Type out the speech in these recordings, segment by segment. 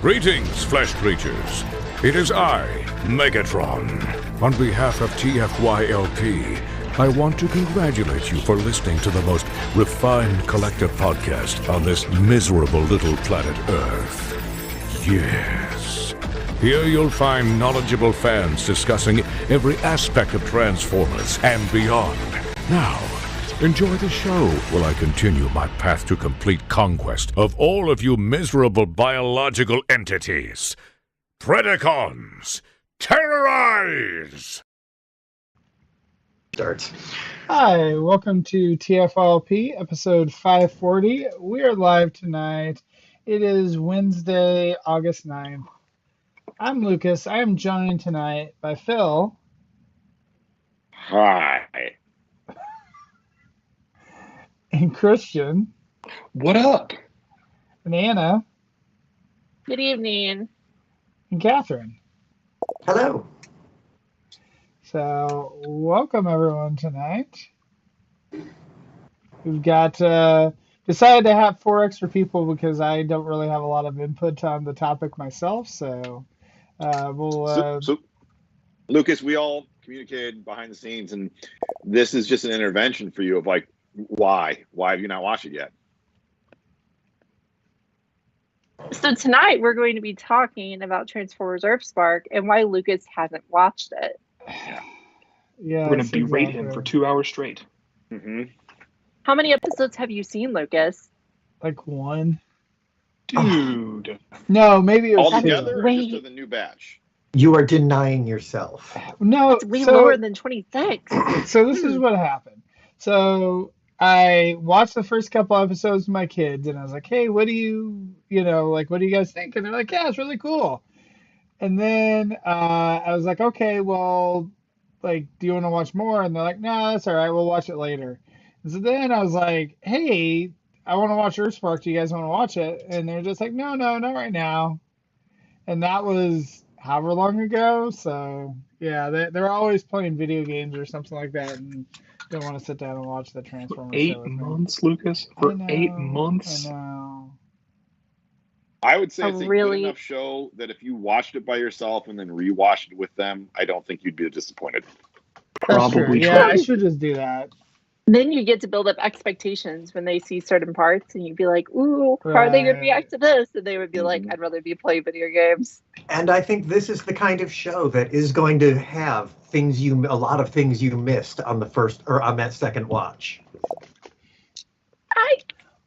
Greetings, flesh creatures. It is I, Megatron. On behalf of TFYLP, I want to congratulate you for listening to the most refined collective podcast on this miserable little planet Earth. Yes. Here you'll find knowledgeable fans discussing every aspect of Transformers and beyond. Now, enjoy the show while I continue my path to complete conquest of all of you miserable biological entities. Predacons, terrorize! Starts. Hi, welcome to TFYLP, episode 540. We are live tonight. It is Wednesday, August 9th. I'm Lucas. I am joined tonight by Phil. Hi. And Christian. What up? And Anna. Good evening. And Catherine. Hello. So, welcome everyone tonight. We've got decided to have 4 extra people because I don't really have a lot of input on the topic myself. So, So, Lucas, we all communicated behind the scenes, and this is just an intervention for you of like, why have you not watched it yet? So tonight we're going to be talking about Transformers Earthspark and why Lucas hasn't watched it. Yeah, We're going to berate him for 2 hours straight. Mm-hmm. How many episodes have you seen, Lucas? like 1. Dude. No, maybe it was All 2. together, or Wait. just of the new batch? You are denying yourself. No, It's way lower than 26. So this is what happened. So I watched the first couple episodes with my kids, and I was like, "Hey, what do you guys think?" And they're like, "Yeah, it's really cool." And then I was like, "Okay, well, like, do you want to watch more?" And they're like, "No, that's all right. We'll watch it later." And so then I was like, "Hey, I want to watch Earthspark. Do you guys want to watch it?" And they're just like, "No, not right now." And that was however long ago. So yeah, they're always playing video games or something like that, and don't want to sit down and watch the Transformers. 8 show with me. months, Lucas? I For know, 8 months? I know. I would say Oh, it's a really? good enough show that if you watched it by yourself and then rewatched it with them, I don't think you'd be disappointed. That's true. Probably Yeah, true. I should just do that. Then you get to build up expectations when they see certain parts, and you'd be like, ooh, how are they going to Right. react to this? And they would be like, I'd rather be playing video games. And I think this is the kind of show that is going to have a lot of things you missed on the first or on that second watch. I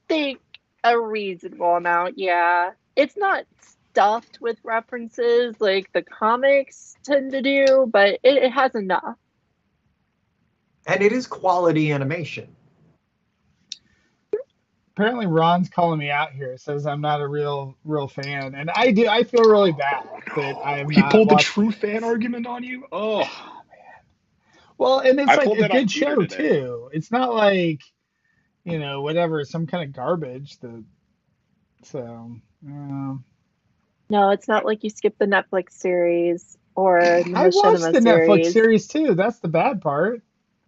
think a reasonable amount, yeah. It's not stuffed with references like the comics tend to do, but it has enough. And it is quality animation. Apparently, Ron's calling me out here. Says I'm not a real fan, and I do. I feel really bad that I am He not pulled the watching. true fan argument on you? Oh. Well, and it's I like pulled a that on good Twitter show today. too. It's not like, whatever, some kind of garbage. So. No, it's not like you skip the Netflix series or the I watched Machinima the series. Netflix series too. That's the bad part.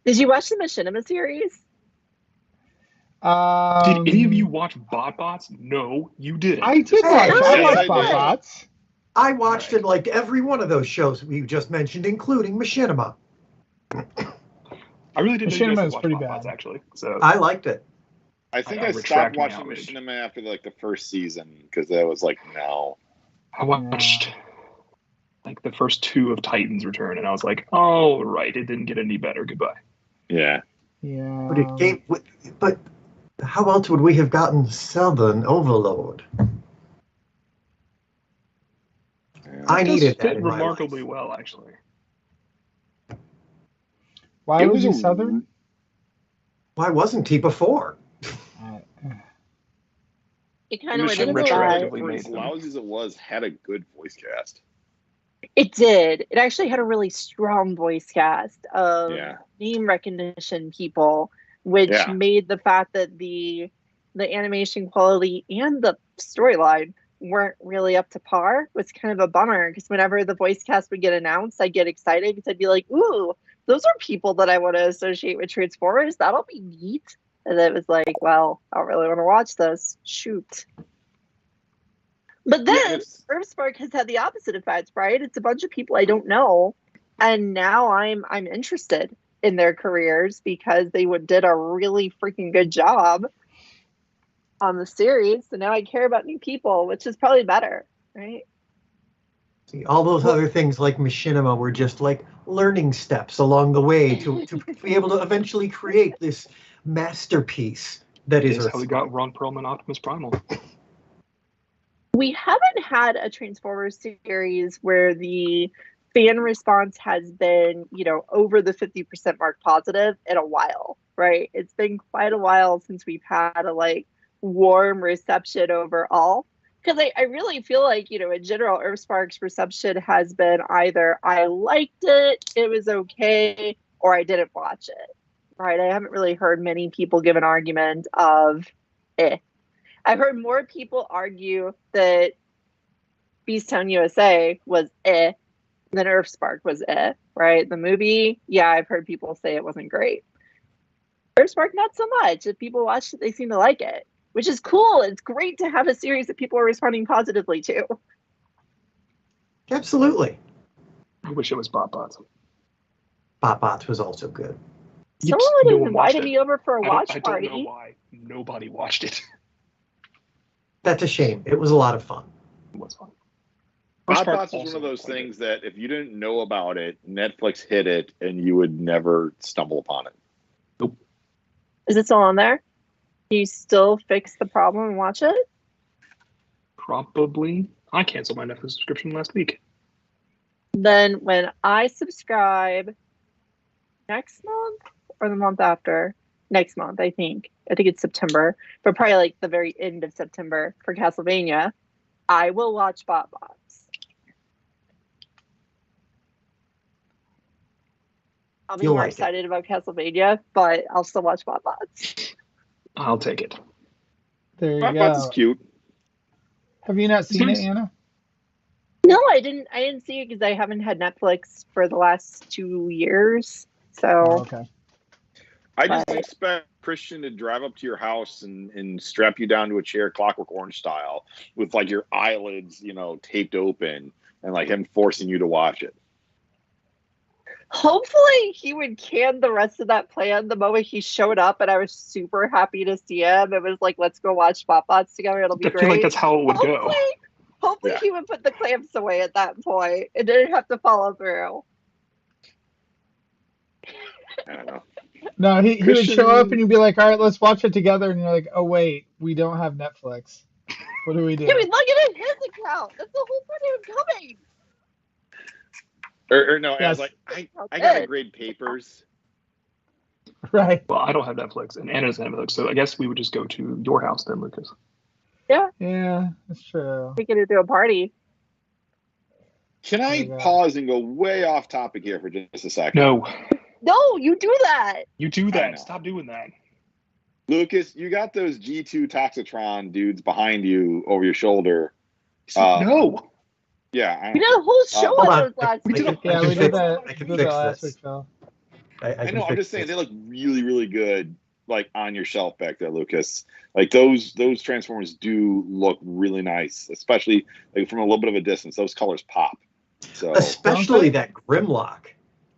Did you watch the Machinima series? Did any of you watch BotBots? No, you didn't. I did watch. Yes, I I watched did. BotBots. I watched it like every one of those shows we just mentioned, including Machinima. I really didn't know you Machinima guys is watched pretty BotBots, bad. actually. So I liked it. I think I I retract stopped my watching outrage. Machinima after like the first season because I was like, no. I watched like the first 2 of Titan's Return, and I was like, oh, right, it didn't get any better. Goodbye. Yeah. Yeah. But it gave. But how else would we have gotten Southern Overlord? I It does needed that fit in my remarkably life. well, actually. Why It was was he a- Southern? Why wasn't he before? It kind of went Machinima into retroactively that. For made as them. lousy as it was, had a good voice cast. It did. It actually had a really strong voice cast of Yeah. name recognition people, which Yeah. made the fact that the animation quality and the storyline weren't really up to par was kind of a bummer, because whenever the voice cast would get announced, I'd get excited because I'd be like, ooh, those are people that I want to associate with Transformers. That'll be neat. And then it was like, well, I don't really want to watch this. Shoot. But then Earthspark has had the opposite effect, right? It's a bunch of people I don't know, and now I'm interested in their careers because they did a really freaking good job on the series. So now I care about new people, which is probably better, right? See, all those other things like Machinima were just like learning steps along the way to be able to eventually create this masterpiece that is how we got Ron Perlman Optimus Primal. We haven't had a Transformers series where the fan response has been, over the 50% mark positive in a while, right? It's been quite a while since we've had a warm reception overall. Because I really feel like, in general, Earthspark's reception has been either I liked it, it was okay, or I didn't watch it, right? I haven't really heard many people give an argument of eh. I've heard more people argue that Beastown USA was eh than Earthspark was eh, right? The movie, yeah, I've heard people say it wasn't great. Earthspark, not so much. If people watched it, they seem to like it, which is cool. It's great to have a series that people are responding positively to. Absolutely. I wish it was BotBots. BotBots was also good. Someone would have invited me over for a watch party. I don't know why nobody watched it. That's a shame. It was a lot of fun. It was fun. BotBots is one of those things that if you didn't know about it, Netflix hit it and you would never stumble upon it. Nope. Is it still on there? Can you still fix the problem and watch it? Probably. I canceled my Netflix subscription last week. Then when I subscribe next month or the month after? Next month, I think. I think it's September, but probably the very end of September for Castlevania, I will watch BotBots. I'll be more excited about Castlevania, but I'll still watch BotBots. I'll take it. There you BotBots go. is cute. Have you not seen it, Anna? No, I didn't see it because I haven't had Netflix for the last 2 years. So okay. I just expect Christian to drive up to your house and strap you down to a chair, Clockwork Orange style, with your eyelids, taped open, and him forcing you to watch it. Hopefully he would can the rest of that plan the moment he showed up, and I was super happy to see him. It was let's go watch BotBots together. It'll be great. I feel like that's how it would go. Hopefully he would put the clamps away at that point. It didn't have to follow through. I don't know. No, he would show up and you'd be like, all right, let's watch it together. And you're like, oh, wait, we don't have Netflix. What do we do? Yeah, we log it in his account. That's the whole point of him coming. Or no, Yes. I was like, I gotta grade papers. Right. Well, I don't have Netflix, and Anna doesn't have Netflix, so I guess we would just go to your house then, Lucas. Yeah, that's true. We could do a party. Can I pause and go way off topic here for just a second? No, you do that. You do that. Stop doing that. Lucas, you got those G2 Toxitron dudes behind you over your shoulder. No. Yeah. We did a whole show on those last week. Yeah, we did that. I can We did fix that last this. week, Phil. I know. I'm just saying they look really, really good, on your shelf back there, Lucas. Those Transformers do look really nice, especially from a little bit of a distance. Those colors pop. So especially that Grimlock,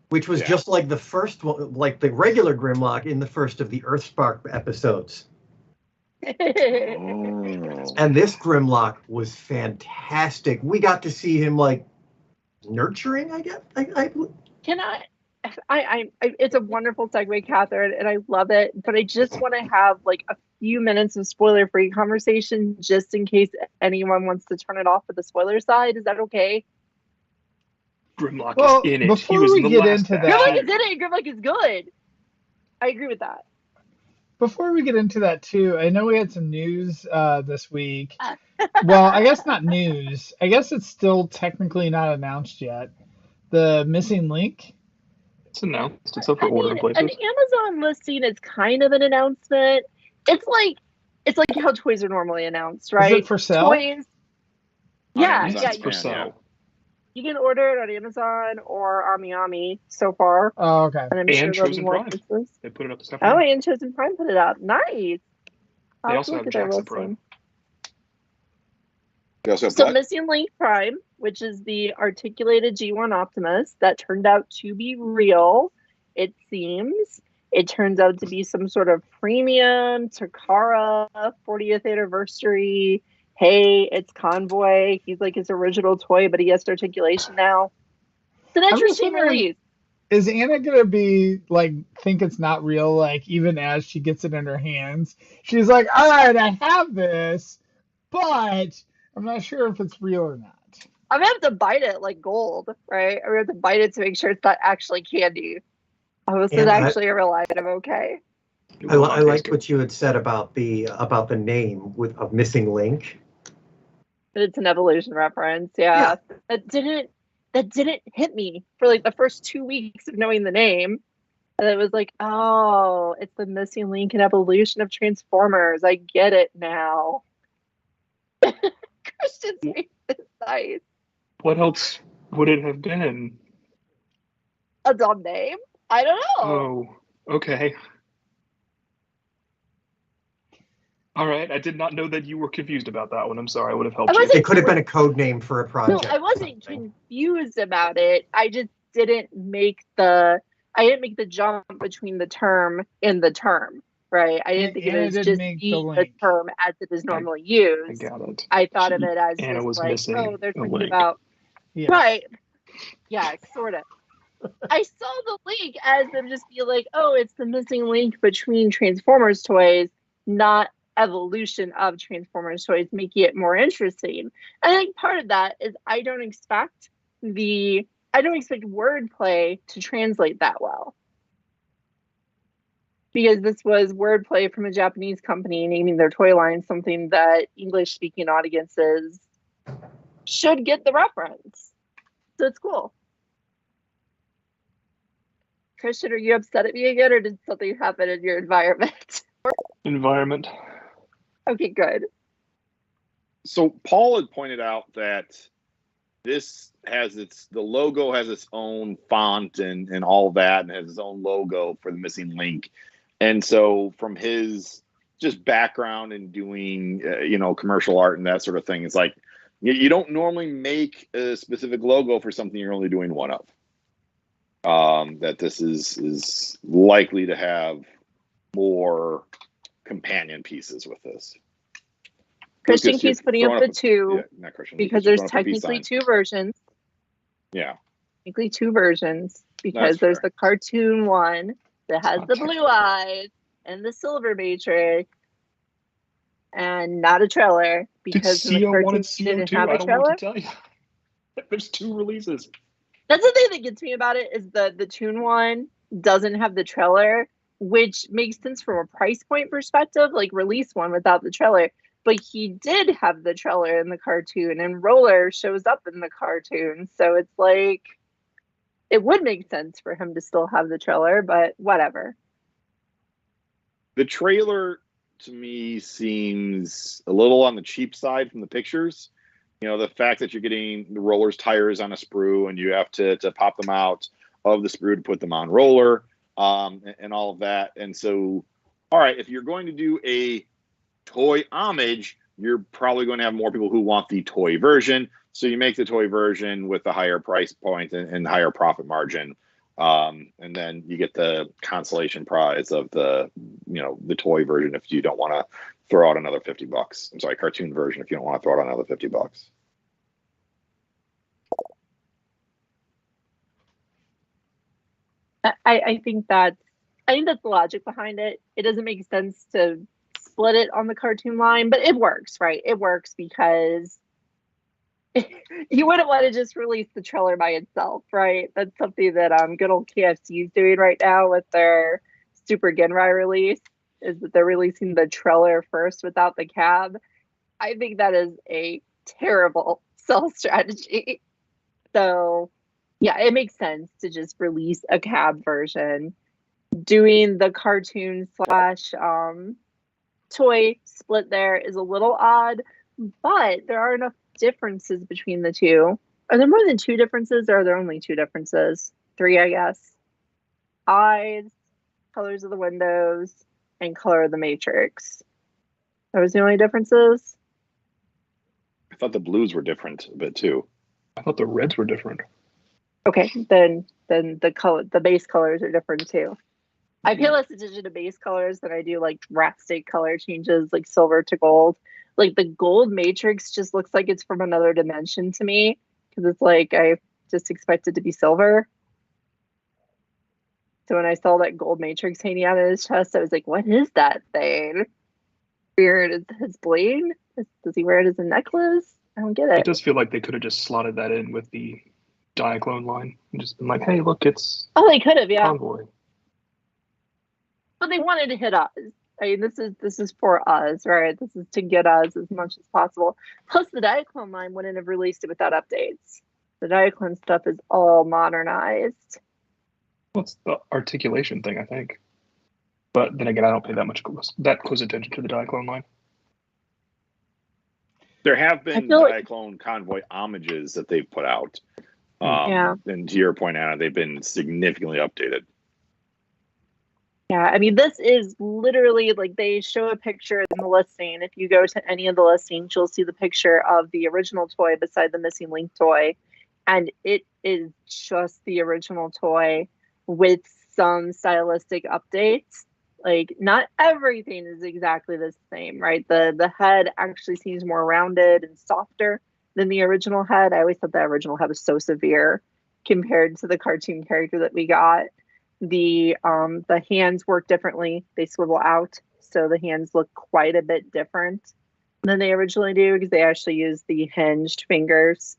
which was just like the first one, like the regular Grimlock in the first of the Earthspark episodes. And this Grimlock was fantastic. We got to see him nurturing, I guess. Can I it's a wonderful segue, Catherine, and I love it. But I just want to have a few minutes of spoiler-free conversation, just in case anyone wants to turn it off for the spoiler side. Is that okay? Grimlock is in it. Before he was we in the get last into batch. that, Grimlock is in it. And Grimlock is good. I agree with that. Before we get into that too, I know we had some news this week. Well, I guess not news. I guess it's still technically not announced yet. The missing link. It's announced. It's up for order in places. An Amazon listing is kind of an announcement. It's like how toys are normally announced, right? Is it for sale? Toys. Yeah, It's for sale. You can order it on Amazon or Ami so far. Oh, okay. And I'm And sure Chosen Prime. They put it up this Oh, afternoon. and Chosen Prime put it up. Nice. They also have Jackson Prime. So Missing Link Prime, which is the articulated G1 Optimus that turned out to be real, it seems. It turns out to be some sort of premium Takara 40th anniversary. Hey, it's Convoy. He's like his original toy, but he has articulation now. It's an interesting release. Is Anna gonna be like think it's not real? Like even as she gets it in her hands, she's like, "All right, I have this, but I'm not sure if it's real or not." I'm gonna have to bite it like gold, right? I'm gonna have to bite it to make sure it's not actually candy. Oh, this is actually a real item. Okay. I liked what you had said about the name of Missing Link. It's an evolution reference. Yeah. That didn't hit me for like the first 2 weeks of knowing the name. And it was like, oh, it's the Missing Link and evolution of Transformers. I get it now. Christian's face is nice. What else would it have been? A dumb name? I don't know. Oh, okay. All right. I did not know that you were confused about that one. I'm sorry. I would have helped you. It could have been a code name for a project. No, I wasn't confused about it. I just didn't make the jump between the term and the term, right? I didn't think it was just the term as it is normally used. I got it. I thought of it as Anna just was like, missing oh, they're talking link. about Yeah. Right. Yeah, sort of. I saw the link as them just be like, oh, it's the missing link between Transformers toys, not evolution of Transformers toys, making it more interesting. I think part of that is I don't expect wordplay to translate that well. Because this was wordplay from a Japanese company naming their toy line something that English-speaking audiences should get the reference. So it's cool. Christian, are you upset at me again, or did something happen in your environment? Environment. Okay, good. So Paul had pointed out that this has the logo has its own font and all that, and has its own logo for the Missing Link. And so from his just background in doing, commercial art and that sort of thing, it's like you don't normally make a specific logo for something you're only doing one of. That this is likely to have more companion pieces with this. Christian keeps putting up the two because there's technically two versions. Yeah. Technically two versions because there's the cartoon one that has the blue eyes and the silver matrix and not a trailer because in the cartoon didn't have a trailer. I don't want to tell you. There's two releases. That's the thing that gets me about it is the Toon one doesn't have the trailer, which makes sense from a price point perspective, like release one without the trailer. But he did have the trailer in the cartoon, and Roller shows up in the cartoon. So it's like, it would make sense for him to still have the trailer, but whatever. The trailer, to me, seems a little on the cheap side from the pictures. The fact that you're getting the Roller's tires on a sprue and you have to pop them out of the sprue to put them on Roller, and all of that. And so, all right, if you're going to do a toy homage, you're probably going to have more people who want the toy version. So you make the toy version with a higher price point and higher profit margin. And then you get the consolation prize of the toy version if you don't want to throw out another $50. I'm sorry, cartoon version if you don't want to throw out another $50. I think that's the logic behind it. It doesn't make sense to split it on the cartoon line, but it works, right? It works because you wouldn't want to just release the trailer by itself, right? That's something that good old KFC is doing right now with their Super Genrai release, is that they're releasing the trailer first without the cab. I think that is a terrible sell strategy. So yeah, it makes sense to just release a cab version. Doing the cartoon / toy split there is a little odd, but there are enough differences between the two. Are there more than two differences, or are there only two differences? Three, I guess. Eyes, colors of the windows, and color of the matrix. Those the only differences? I thought the blues were different a bit too. I thought the reds were different. Okay, then the base colors are different too. I pay less attention to base colors than I do like drastic color changes, like silver to gold. Like the gold matrix just looks like it's from another dimension to me because it's like I just expect it to be silver. So when I saw that gold matrix hanging out of his chest, I was like, "What is that thing? Weird. Is his blade? Does he wear it as a necklace? I don't get it." It does feel like they could have just slotted that in with the Diaclone line and just been like, "Hey, look, it's Oh, they could have, yeah. Convoy." But they wanted to hit us. I mean, this is for us, right? This is to get us as much as possible. Plus, the Diaclone line wouldn't have released it without updates. The Diaclone stuff is all modernized. Well, it's the articulation thing, I think. But then again, I don't pay that close attention to the Diaclone line. There have been like... Diaclone Convoy homages that they've put out. Yeah. And to your point, Anna, they've been significantly updated. Yeah, I mean, this is literally like they show a picture in the listing. If you go to any of the listings, you'll see the picture of the original toy beside the missing Link toy. And it is just the original toy with some stylistic updates. Like, not everything is exactly the same, right? The head actually seems more rounded and softer than the original head. I always thought the original head was so severe compared to the cartoon character that we got. The hands work differently. They swivel out, so the hands look quite a bit different than they originally do because they actually use the hinged fingers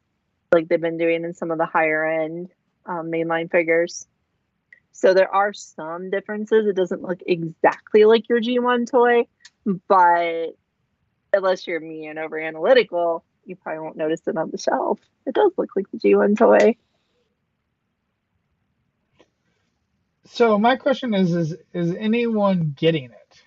like they've been doing in some of the higher end mainline figures. So there are some differences. It doesn't look exactly like your G1 toy, but unless you're me and over analytical, you probably won't notice it on the shelf. It does look like the G1 toy. So my question is anyone getting it?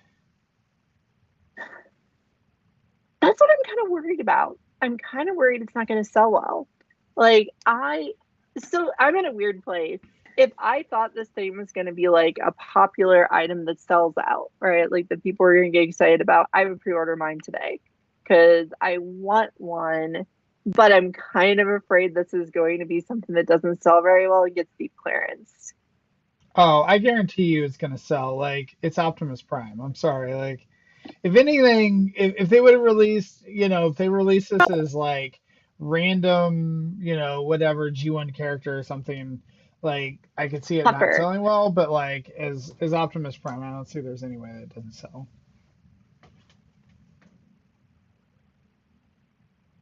That's what I'm kind of worried about. I'm kind of worried it's not going to sell well. Like I'm in a weird place. If I thought this thing was going to be like a popular item that sells out, right? Like that people are going to get excited about, I would pre-order mine today because I want one, but I'm kind of afraid this is going to be something that doesn't sell very well and gets deep clearance. Oh, I guarantee you it's gonna sell. Like, it's Optimus Prime. I'm sorry. Like, if anything, if they would have released, if they released this as like random, whatever G1 character or something, like I could see it not selling well. But like as Optimus Prime, I don't see there's any way that it doesn't sell.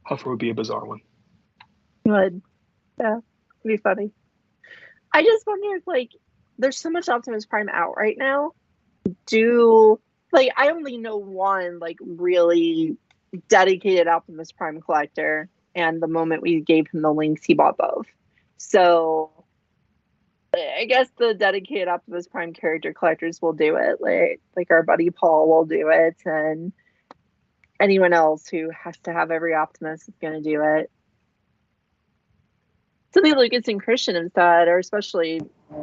Huffer would be a bizarre one. Would. Yeah, it'd be funny. I just wonder if like there's so much Optimus Prime out right now. I only know one like really dedicated Optimus Prime collector, and the moment we gave him the links, he bought both. So I guess the dedicated Optimus Prime character collectors will do it. Like our buddy Paul will do it, and anyone else who has to have every Optimus is going to do it. Something Lucas and Christian have said, or especially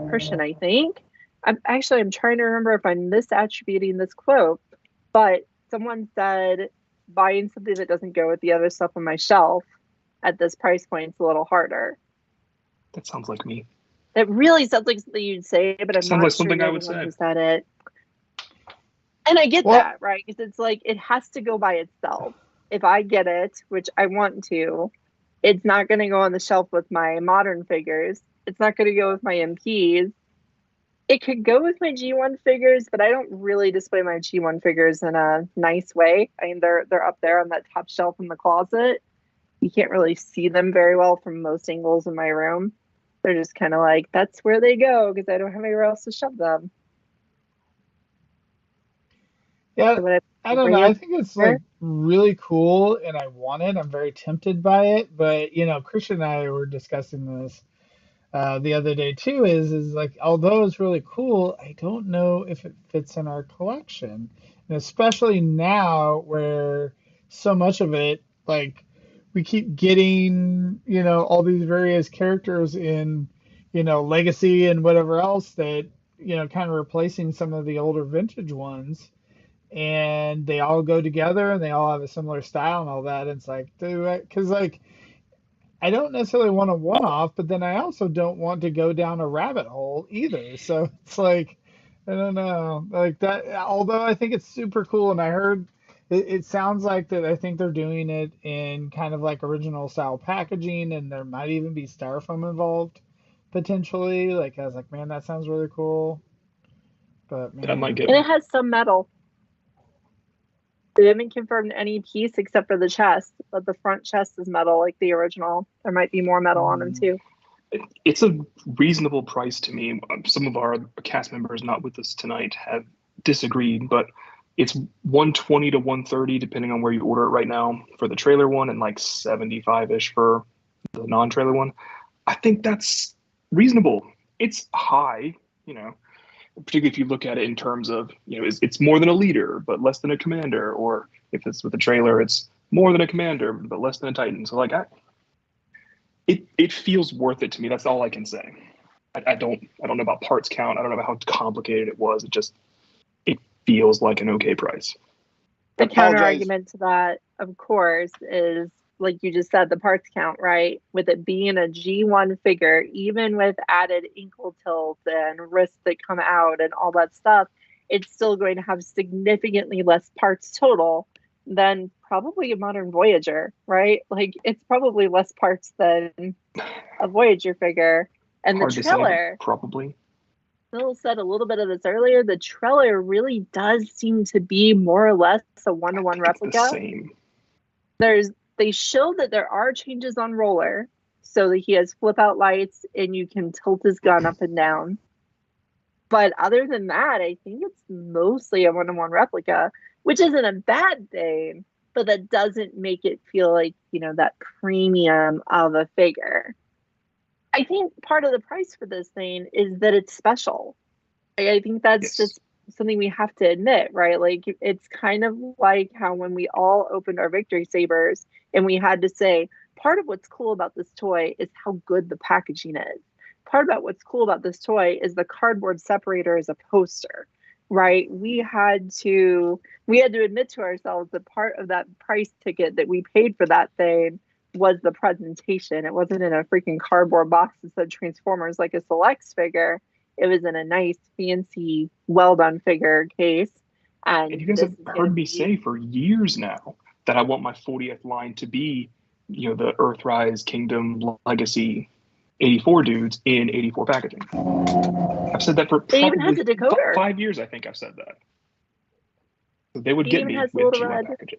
Christian, I think. I'm trying to remember if I'm misattributing this quote, but someone said buying something that doesn't go with the other stuff on my shelf at this price point is a little harder. That sounds like me. It really sounds like something you'd say, but I'm not like sure something I would say. Said it. And I get that, right? Because it's like it has to go by itself. If I get it, which I want to, it's not going to go on the shelf with my modern figures. It's not going to go with my MPs. It could go with my G1 figures, but I don't really display my G1 figures in a nice way. I mean, they're up there on that top shelf in the closet. You can't really see them very well from most angles in my room. They're just kind of like, that's where they go because I don't have anywhere else to shove them. Yeah, so I don't know. I think it's like really cool and I want it. I'm very tempted by it. But, Christian and I were discussing this the other day too, is like, although it's really cool, I don't know if it fits in our collection. And especially now where so much of it, like we keep getting, all these various characters in, Legacy and whatever else that, kind of replacing some of the older vintage ones. and they all go together and they all have a similar style and all that. And it's like, because like I don't necessarily want a one-off, but then I also don't want to go down a rabbit hole either. So it's like, I don't know, like that. Although I think it's super cool, and I heard it sounds like that. I think they're doing it in kind of like original style packaging, and there might even be styrofoam involved potentially. Like I was like, man, that sounds really cool. But That might man, get And me. it has some metal. They haven't confirmed any piece except for the chest, but the front chest is metal like the original. There might be more metal on them too. It's a reasonable price to me. Some of our cast members not with us tonight have disagreed, but it's 120 to 130 depending on where you order it right now for the trailer one, and like 75-ish for the non-trailer one. I think that's reasonable. It's high, particularly if you look at it in terms of, it's more than a leader but less than a commander, or if it's with the trailer, it's more than a commander but less than a Titan. So like it feels worth it to me. That's all I can say. I don't know about parts count. I don't know how complicated it was. It feels like an okay price. The counter argument to that, of course, is like you just said, the parts count, right? With it being a G1 figure, even with added ankle tilt and wrists that come out and all that stuff, it's still going to have significantly less parts total than probably a modern Voyager, right? Like it's probably less parts than a Voyager figure. And Hard the to say, trailer, probably. Phil said a little bit of this earlier, the trailer really does seem to be more or less a one-to-one replica. It's the same. They show that there are changes on Roller, so that he has flip out lights and you can tilt his gun up and down. But other than that, I think it's mostly a one-to-one replica, which isn't a bad thing, but that doesn't make it feel like, that premium of a figure. I think part of the price for this thing is that it's special. I think that's just something we have to admit, right? Like it's kind of like how when we all opened our Victory Sabers and we had to say, part of what's cool about this toy is how good the packaging is. Part about what's cool about this toy is the cardboard separator as a poster, right? We had to admit to ourselves that part of that price ticket that we paid for that thing was the presentation. It wasn't in a freaking cardboard box that said Transformers like a Selects figure. It was in a nice, fancy, well-done figure case. And you guys have heard me say for years now that I want my 40th line to be, the Earthrise Kingdom Legacy 84 dudes in 84 packaging. I've said that for probably even has a decoder. 5 years, I think I've said that. So they would get me with G1 packaging.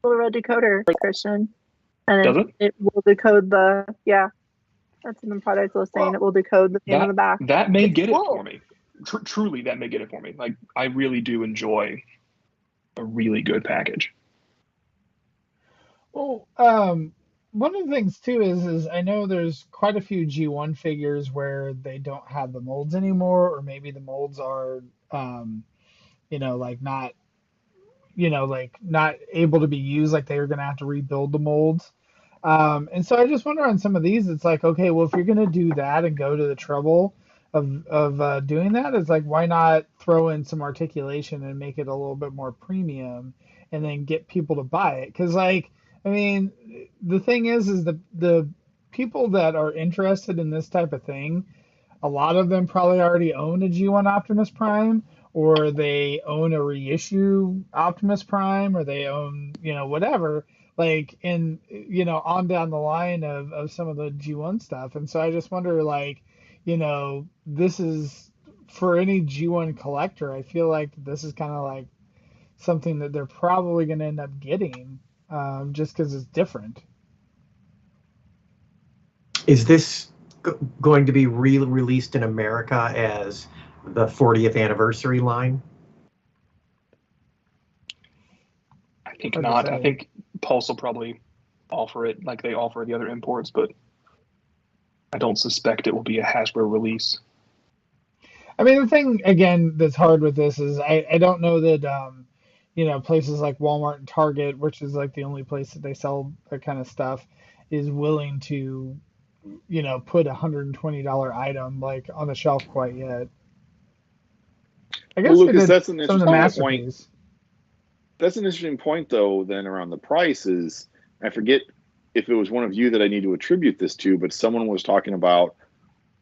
Little red decoder, like Christian. And does it will decode that's in the product listing. It will decode the thing on the back. That may get it for me. Truly, that may get it for me. Like, I really do enjoy a really good package. Well, one of the things too is I know there's quite a few G1 figures where they don't have the molds anymore, or maybe the molds are, like not, like not able to be used. Like they were gonna have to rebuild the molds. And so I just wonder on some of these, it's like, okay, well, if you're going to do that and go to the trouble of doing that, it's like, why not throw in some articulation and make it a little bit more premium and then get people to buy it? Because, like, I mean, the thing is the people that are interested in this type of thing, a lot of them probably already own a G1 Optimus Prime, or they own a reissue Optimus Prime, or they own, whatever. Like in on down the line of some of the G1 stuff. And so I just wonder, like, this is for any G1 collector, I feel like this is kind of like something that they're probably going to end up getting, just because it's different. Is this going to be released in America as the 40th anniversary line? I think not. I think Pulse will probably offer it like they offer the other imports, but I don't suspect it will be a Hasbro release. I mean, the thing, again, that's hard with this is I don't know that, places like Walmart and Target, which is like the only place that they sell that kind of stuff, is willing to, put $120 item like on the shelf quite yet. I guess Lucas, that's an interesting point. that's an interesting point, though, then around the prices. I forget if it was one of you that I need to attribute this to, but someone was talking about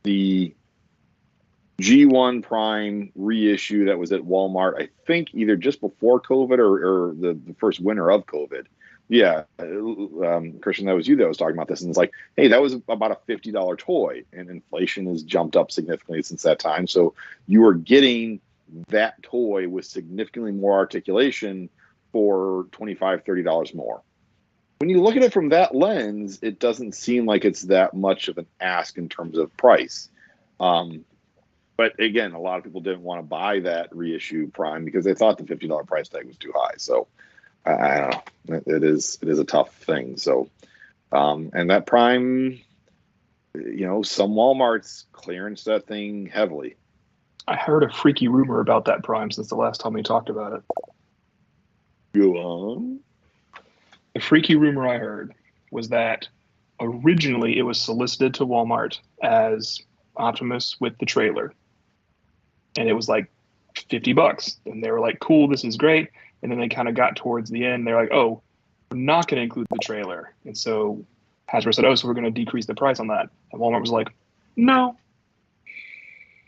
the G1 Prime reissue that was at Walmart, I think either just before COVID or the first winter of COVID. Yeah, Christian, that was you that was talking about this. And it's like, hey, that was about a $50 toy, and inflation has jumped up significantly since that time. So you are getting that toy with significantly more articulation for $25, $30 more. When you look at it from that lens, it doesn't seem like it's that much of an ask in terms of price. But again, a lot of people didn't want to buy that reissue Prime because they thought the $50 price tag was too high. So I don't know. It is a tough thing. So, and that Prime, some Walmarts clearance that thing heavily. I heard a freaky rumor about that Prime since the last time we talked about it. Go on. The freaky rumor I heard was that originally it was solicited to Walmart as Optimus with the trailer. And it was like $50. And they were like, cool, this is great. And then they kind of got towards the end. They're like, oh, we're not going to include the trailer. And so Hasbro said, oh, so we're going to decrease the price on that. And Walmart was like, no,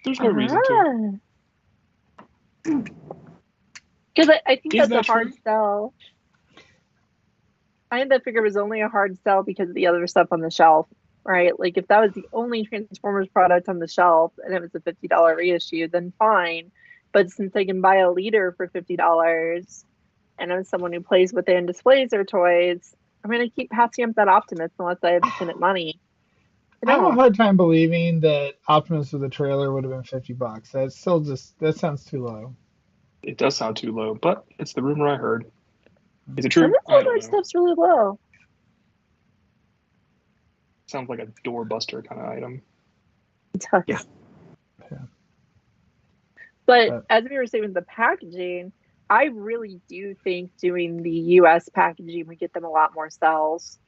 there's no reason to. Because I think Is that's that a hard true? sell. I think that figure was only a hard sell because of the other stuff on the shelf, right? Like if that was the only Transformers product on the shelf and it was a $50 reissue, then fine. But since I can buy a leader for $50 and I'm someone who plays with it and displays their toys, I'm going to keep passing up that Optimus unless I have infinite money. I have a hard time believing that Optimus with a trailer would have been $50. That's still that sounds too low. It does sound too low, but it's the rumor I heard. Is it true? Some I of don't that know. stuff's really low. Sounds like a doorbuster kind of item. It does. Yeah. But as we were saying with the packaging, I really do think doing the US packaging would get them a lot more sales.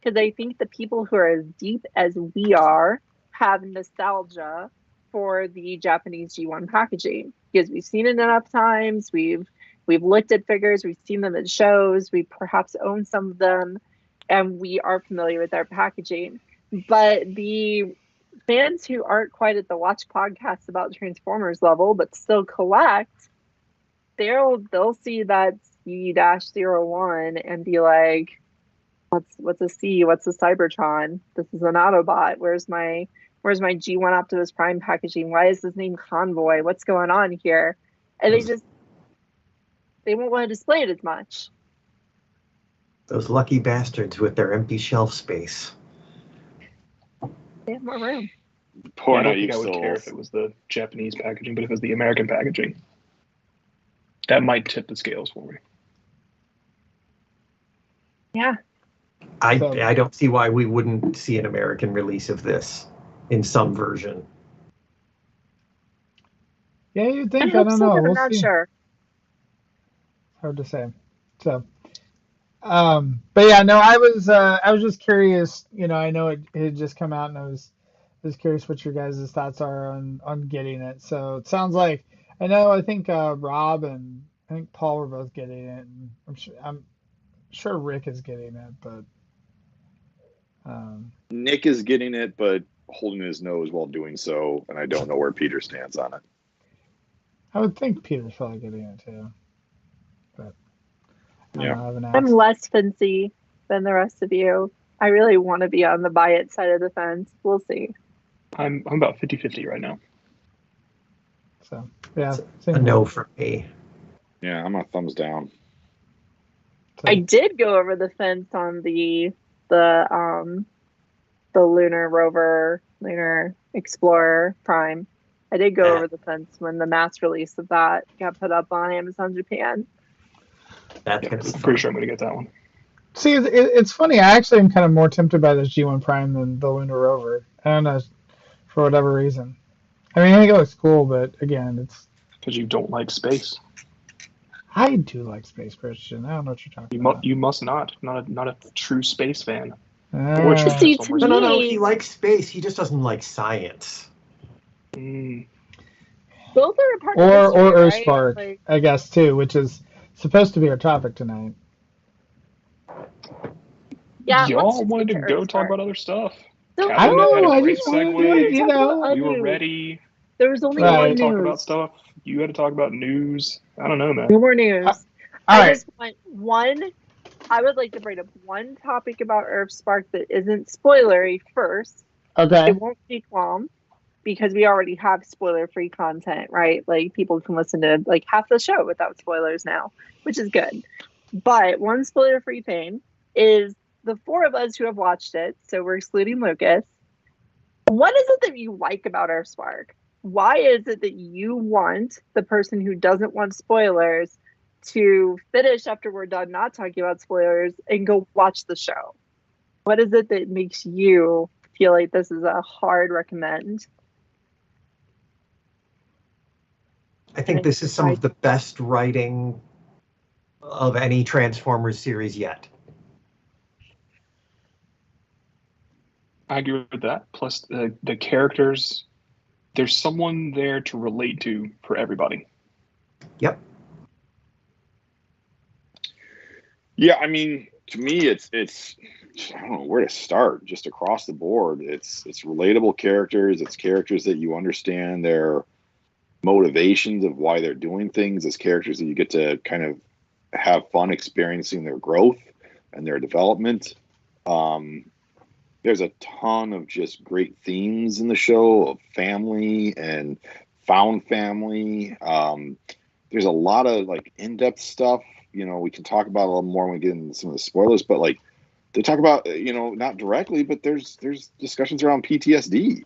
Because I think the people who are as deep as we are have nostalgia for the Japanese G1 packaging. Because we've seen it enough times, we've looked at figures, we've seen them at shows, we perhaps own some of them, and we are familiar with their packaging. But the fans who aren't quite at the watch podcasts about Transformers level, but still collect, they'll see that C-01 and be like, what's a C? What's a Cybertron? This is an Autobot. Where's my G1 Optimus Prime packaging? Why is his name Convoy? What's going on here? And they won't want to display it as much. Those lucky bastards with their empty shelf space. They have more room. I don't think I would care if it was the Japanese packaging, but if it was the American packaging, that might tip the scales for me. Yeah. I don't see why we wouldn't see an American release of this in some version. Yeah, you'd think. I I don't know. but I'm We'll not see. sure. Hard to say. So, but yeah, no, I was just curious. I know it had just come out, and I was curious what your guys' thoughts are on getting it. So it sounds like I think Rob and I think Paul were both getting it. And I'm sure Rick is getting it, but Nick is getting it, but holding his nose while doing so, and I don't know where Peter stands on it. I would think Peter's probably getting it too. But Yeah. I haven't I'm asked. less fancy than the rest of you. I really want to be on the buy it side of the fence. We'll see. I'm about 50-50 right now. So yeah, A no from me. Yeah, I'm a thumbs down. So, I did go over the fence on the Lunar Rover, Lunar Explorer Prime. I did go over the fence when the mass release of that got put up on Amazon Japan. That's Yeah, gonna be I'm fun. pretty sure I'm going to get that one. See, it's funny. I actually am kind of more tempted by this G1 Prime than the Lunar Rover. I don't know, for whatever reason. I mean, I think it looks cool, but again, it's. Because you don't like space. I do like space, Christian. I don't know what you're talking about. You must not. Not a true space fan. Ah. See, to No. me, He likes space. He just doesn't like science. Mm. both are a part or of history, right? Earthspark, Like, I guess too, which is supposed to be our topic tonight. Yeah, Y'all let's just wanted to get go talk Earthspark. about other stuff. So I don't Catherine had know. a I great just wanted to, segue. you know. We were ready. There was only Phil had to one talk news. about stuff. You had to talk about news. I don't know, man. No more news. All I right. just want one. I would like to bring up one topic about Earthspark that isn't spoilery first. Okay. It won't take long because we already have spoiler-free content, right? Like people can listen to like half the show without spoilers now, which is good. But one spoiler-free thing is the four of us who have watched it, so we're excluding Lucas. What is it that you like about Earthspark? Why is it that you want the person who doesn't want spoilers to finish after we're done not talking about spoilers and go watch the show? What is it that makes you feel like this is a hard recommend? I think this is some of the best writing of any Transformers series yet. I agree with that. Plus, the characters, there's someone there to relate to for everybody. Yep. Yeah, I mean, to me, it's I don't know where to start. Just across the board, it's relatable characters. It's characters that you understand their motivations of why they're doing things. It's characters that you get to kind of have fun experiencing their growth and their development. There's a ton of just great themes in the show of family and found family. There's a lot of like in-depth stuff. You know, we can talk about a little more when we get into some of the spoilers, but like they talk about, you know, not directly, but there's discussions around PTSD.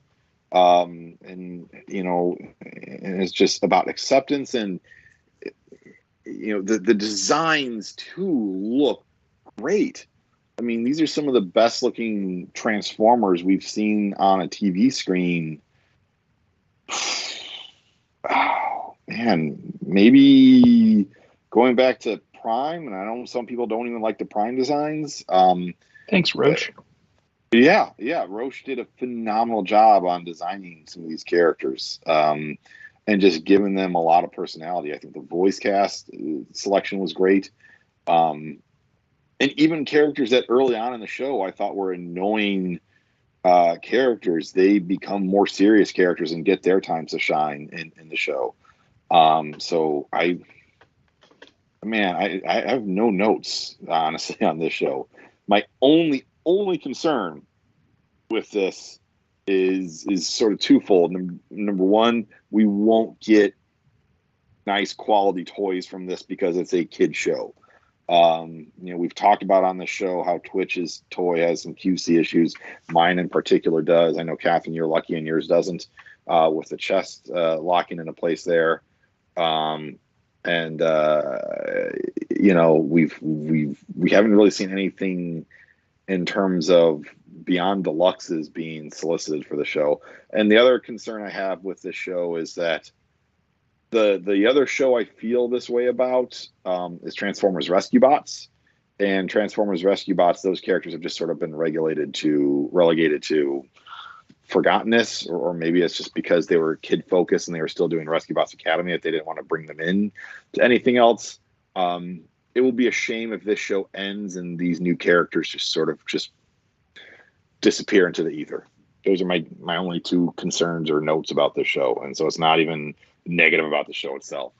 And you know, and it's just about acceptance and, you know, the designs too look great. I mean, these are some of the best looking Transformers we've seen on a TV screen. Oh, man, maybe going back to Prime, and I know some people don't even like the Prime designs. Thanks, Roche. Yeah, Roche did a phenomenal job on designing some of these characters, and just giving them a lot of personality. I think the voice cast selection was great. And even characters that early on in the show I thought were annoying characters, they become more serious characters and get their times to shine in the show. So I have no notes, honestly, on this show. My only concern with this is sort of twofold. Number one, we won't get nice quality toys from this because it's a kid show. You know, we've talked about on the show how Twitch's toy has some QC issues. Mine in particular does. I know, Catherine, you're lucky and yours doesn't, with the chest locking into place there. You know, we haven't really seen anything in terms of Beyond Deluxes being solicited for the show. And the other concern I have with this show is that the other show I feel this way about is Transformers Rescue Bots. And Transformers Rescue Bots, those characters have just sort of been relegated to forgottenness, or maybe it's just because they were kid focused and they were still doing Rescue Bots Academy that they didn't want to bring them in to anything else. It will be a shame if this show ends and these new characters just disappear into the ether. Those are my only two concerns or notes about this show, and so it's not even negative about the show itself.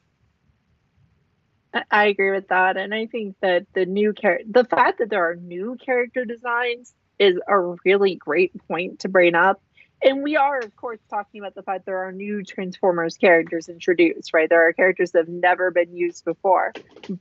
I agree with that, and I think that the fact that there are new character designs is a really great point to bring up. And we are, of course, talking about the fact there are new Transformers characters introduced, right? There are characters that have never been used before,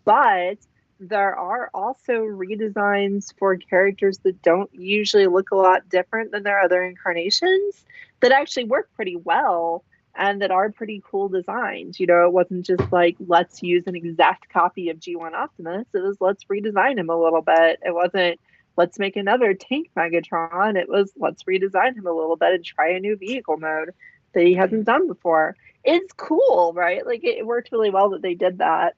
but there are also redesigns for characters that don't usually look a lot different than their other incarnations that actually work pretty well and that are pretty cool designs. You know, it wasn't just like, let's use an exact copy of G1 Optimus. It was, let's redesign him a little bit. It wasn't, let's make another tank Megatron. It was, let's redesign him a little bit and try a new vehicle mode that he hasn't done before. It's cool, right? Like, it worked really well that they did that.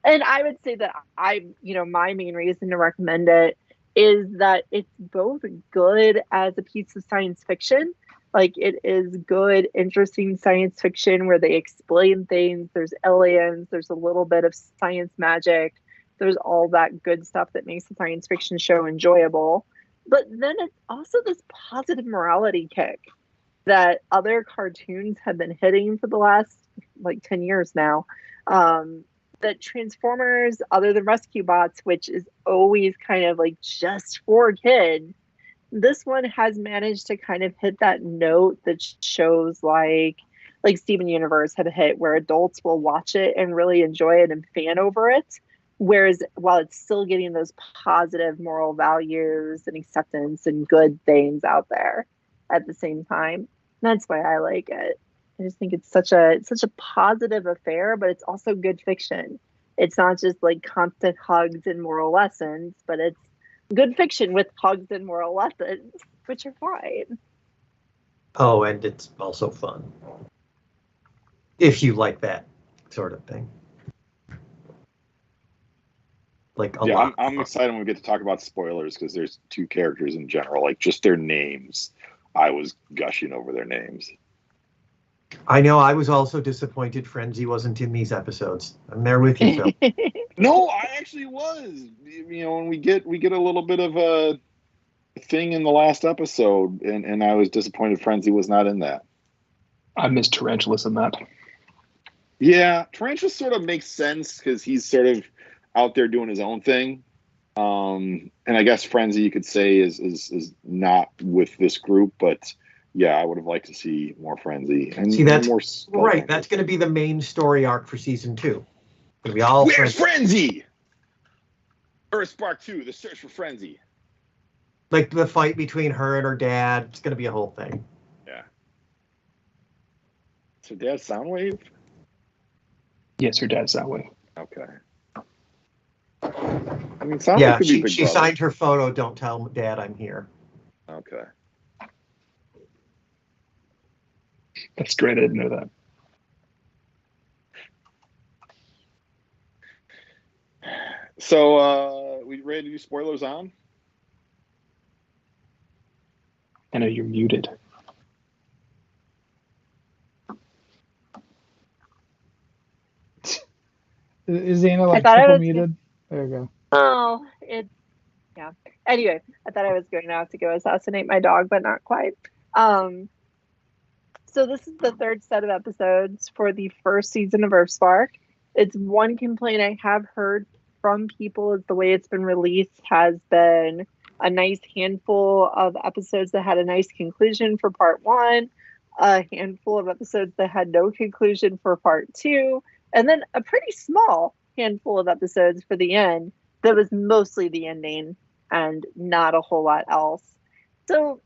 And I would say that my main reason to recommend it is that it's both good as a piece of science fiction, Like, it is good, interesting science fiction where they explain things. There's aliens, there's a little bit of science magic, there's all that good stuff that makes the science fiction show enjoyable. But then it's also this positive morality kick that other cartoons have been hitting for the last like 10 years now. That Transformers, other than Rescue Bots, which is always kind of like just for kids, this one has managed to kind of hit that note that shows like Steven Universe have hit, where adults will watch it and really enjoy it and fan over it. Whereas while it's still getting those positive moral values and acceptance and good things out there at the same time. That's why I like it. I just think it's such a positive affair, but it's also good fiction. It's not just like constant hugs and moral lessons, but it's good fiction with hugs and moral lessons, which are fine. Oh, and it's also fun. If you like that sort of thing. Like a lot. I'm excited when we get to talk about spoilers, because there's two characters in general, like just their names. I was gushing over their names. I know. I was also disappointed Frenzy wasn't in these episodes. I'm there with you, Phil. No, I actually was. You know, when we get a little bit of a thing in the last episode, and I was disappointed Frenzy was not in that. I miss Tarantulas in that. Yeah, Tarantula sort of makes sense because he's sort of out there doing his own thing. And I guess Frenzy, you could say, is not with this group, but yeah, I would have liked to see more Frenzy. And see, that's more right. That's going to be the main story arc for season 2. We all Where's Frenzy? Earthspark 2, the search for Frenzy. Like the fight between her and her dad. It's going to be a whole thing. Yeah. Is her dad Soundwave? Yes, her dad's that way. Okay. I mean, Soundwave Yeah, could be Big she Brother. signed her photo, "Don't tell Dad I'm here." Okay. That's great. I didn't know that. So, we ready to do spoilers on? I know you're muted. Is Anna like I thought I triple was muted? There you go. Oh, yeah. Anyway, I thought I was going to have to go assassinate my dog, but not quite. So this is the third set of episodes for the first season of Earthspark. It's one complaint I have heard from people is the way it's been released has been a nice handful of episodes that had a nice conclusion for part 1, a handful of episodes that had no conclusion for part 2, and then a pretty small handful of episodes for the end that was mostly the ending and not a whole lot else. So,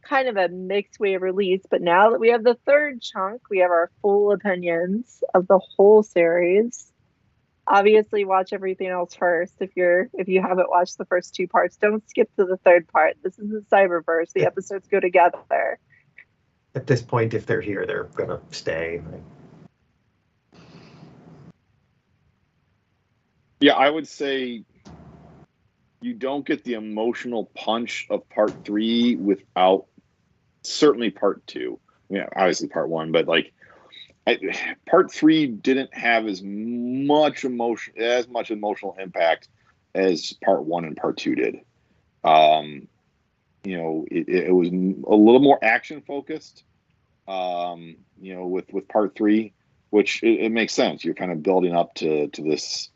kind of a mixed way of release. But now that we have the third chunk, we have our full opinions of the whole series. Obviously, watch everything else first. If you haven't watched the first 2 parts, don't skip to the third part. This is the Cyberverse. The episodes go together. At this point, if they're here, they're gonna stay. Yeah, I would say you don't get the emotional punch of part 3 without certainly part 2. Yeah, obviously part 1, but like part 3 didn't have as much emotional impact as part 1 and part 2 did. It was a little more action focused. With part 3, which it makes sense. You're kind of building up to this,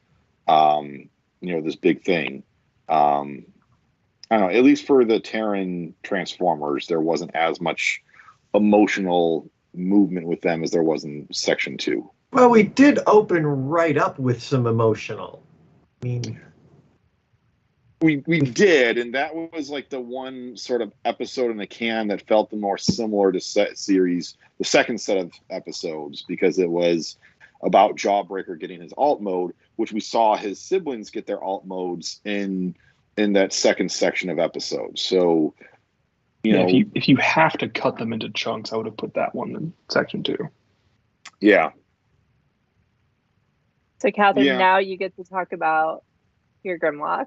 this big thing. I don't know. At least for the Terran Transformers, there wasn't as much emotional movement with them as there was in section 2. Well, we did open right up with some emotional. I mean, we did, and that was like the one sort of episode in the can that felt the more similar to the second set of episodes, because it was about Jawbreaker getting his alt mode, which we saw his siblings get their alt modes in that second section of episodes. So, if you have to cut them into chunks, I would have put that one in section 2. Yeah. So, Catherine, now you get to talk about your Grimlock.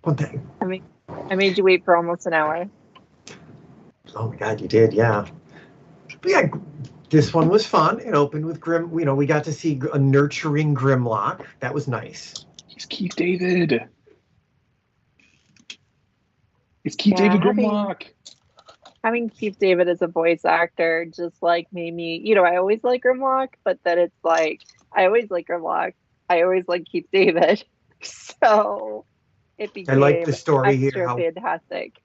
one thing. I made you wait for almost an hour. Oh my God, you did, yeah. But yeah, this one was fun. It opened with Grim. We got to see a nurturing Grimlock. That was nice. He's Keith David. It's Keith Yeah, David Grimlock. Having Keith David as a voice actor just like made me, I always like Grimlock, but then it's like I always like Grimlock. I always like Keith David. So it became I like the story extra here. fantastic.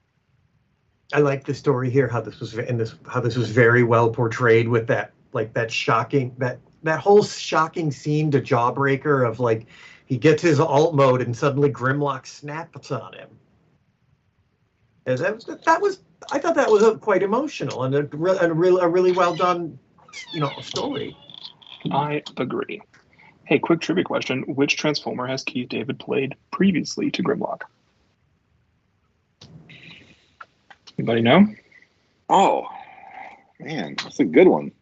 I like the story here. How this was very well portrayed with that shocking that whole shocking scene to Jawbreaker of like he gets his alt mode and suddenly Grimlock snaps on him. And I thought that was quite emotional and a really well done story. I agree. Hey, quick trivia question. Which Transformer has Keith David played previously to Grimlock? Anybody know? Oh, man, that's a good one.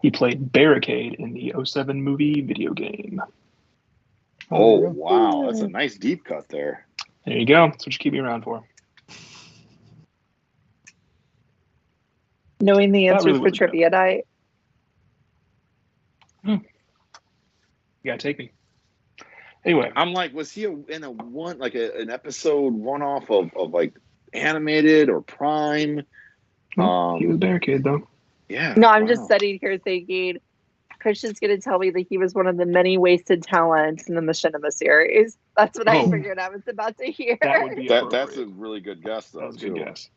He played Barricade in the 07 movie video game. Oh, wow. That's a nice deep cut there. There you go. That's what you keep me around for. Knowing the answers really for wasn't trivia night. You gotta take me. Anyway, I'm like, was he in an episode one-off of like animated or Prime? he was Barricade though. Yeah. No, I'm just sitting here thinking Christian's going to tell me that he was one of the many wasted talents in the Machinima series. That's what I figured I was about to hear. That would be that's a really good guess, though. That was a good guess.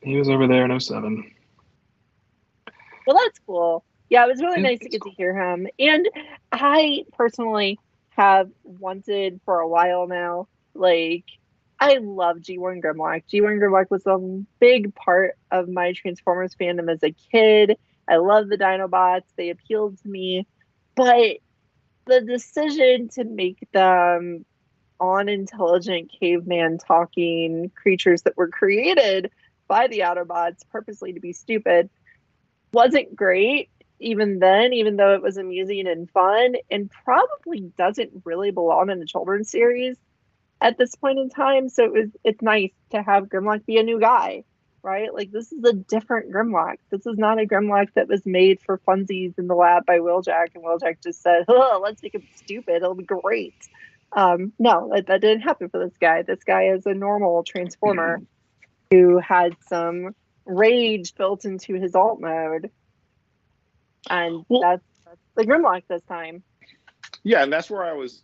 He was over there in 07. Well, that's cool. Yeah, it was really nice to get to hear him. And I personally have wanted for a while now, like, I love G1 Grimlock. G1 Grimlock was a big part of my Transformers fandom as a kid. I love the Dinobots. They appealed to me. But the decision to make them unintelligent caveman talking creatures that were created by the Autobots purposely to be stupid wasn't great even then, even though it was amusing and fun, and probably doesn't really belong in a children's series at this point in time. So it's nice to have Grimlock be a new guy, right? Like, this is a different Grimlock. This is not a Grimlock that was made for funsies in the lab by Wheeljack, and Wheeljack just said, oh, let's make him stupid, it'll be great. No, that didn't happen for this guy. This guy is a normal Transformer who had some rage built into his alt mode, and that's the Grimlock this time. Yeah, and that's where I was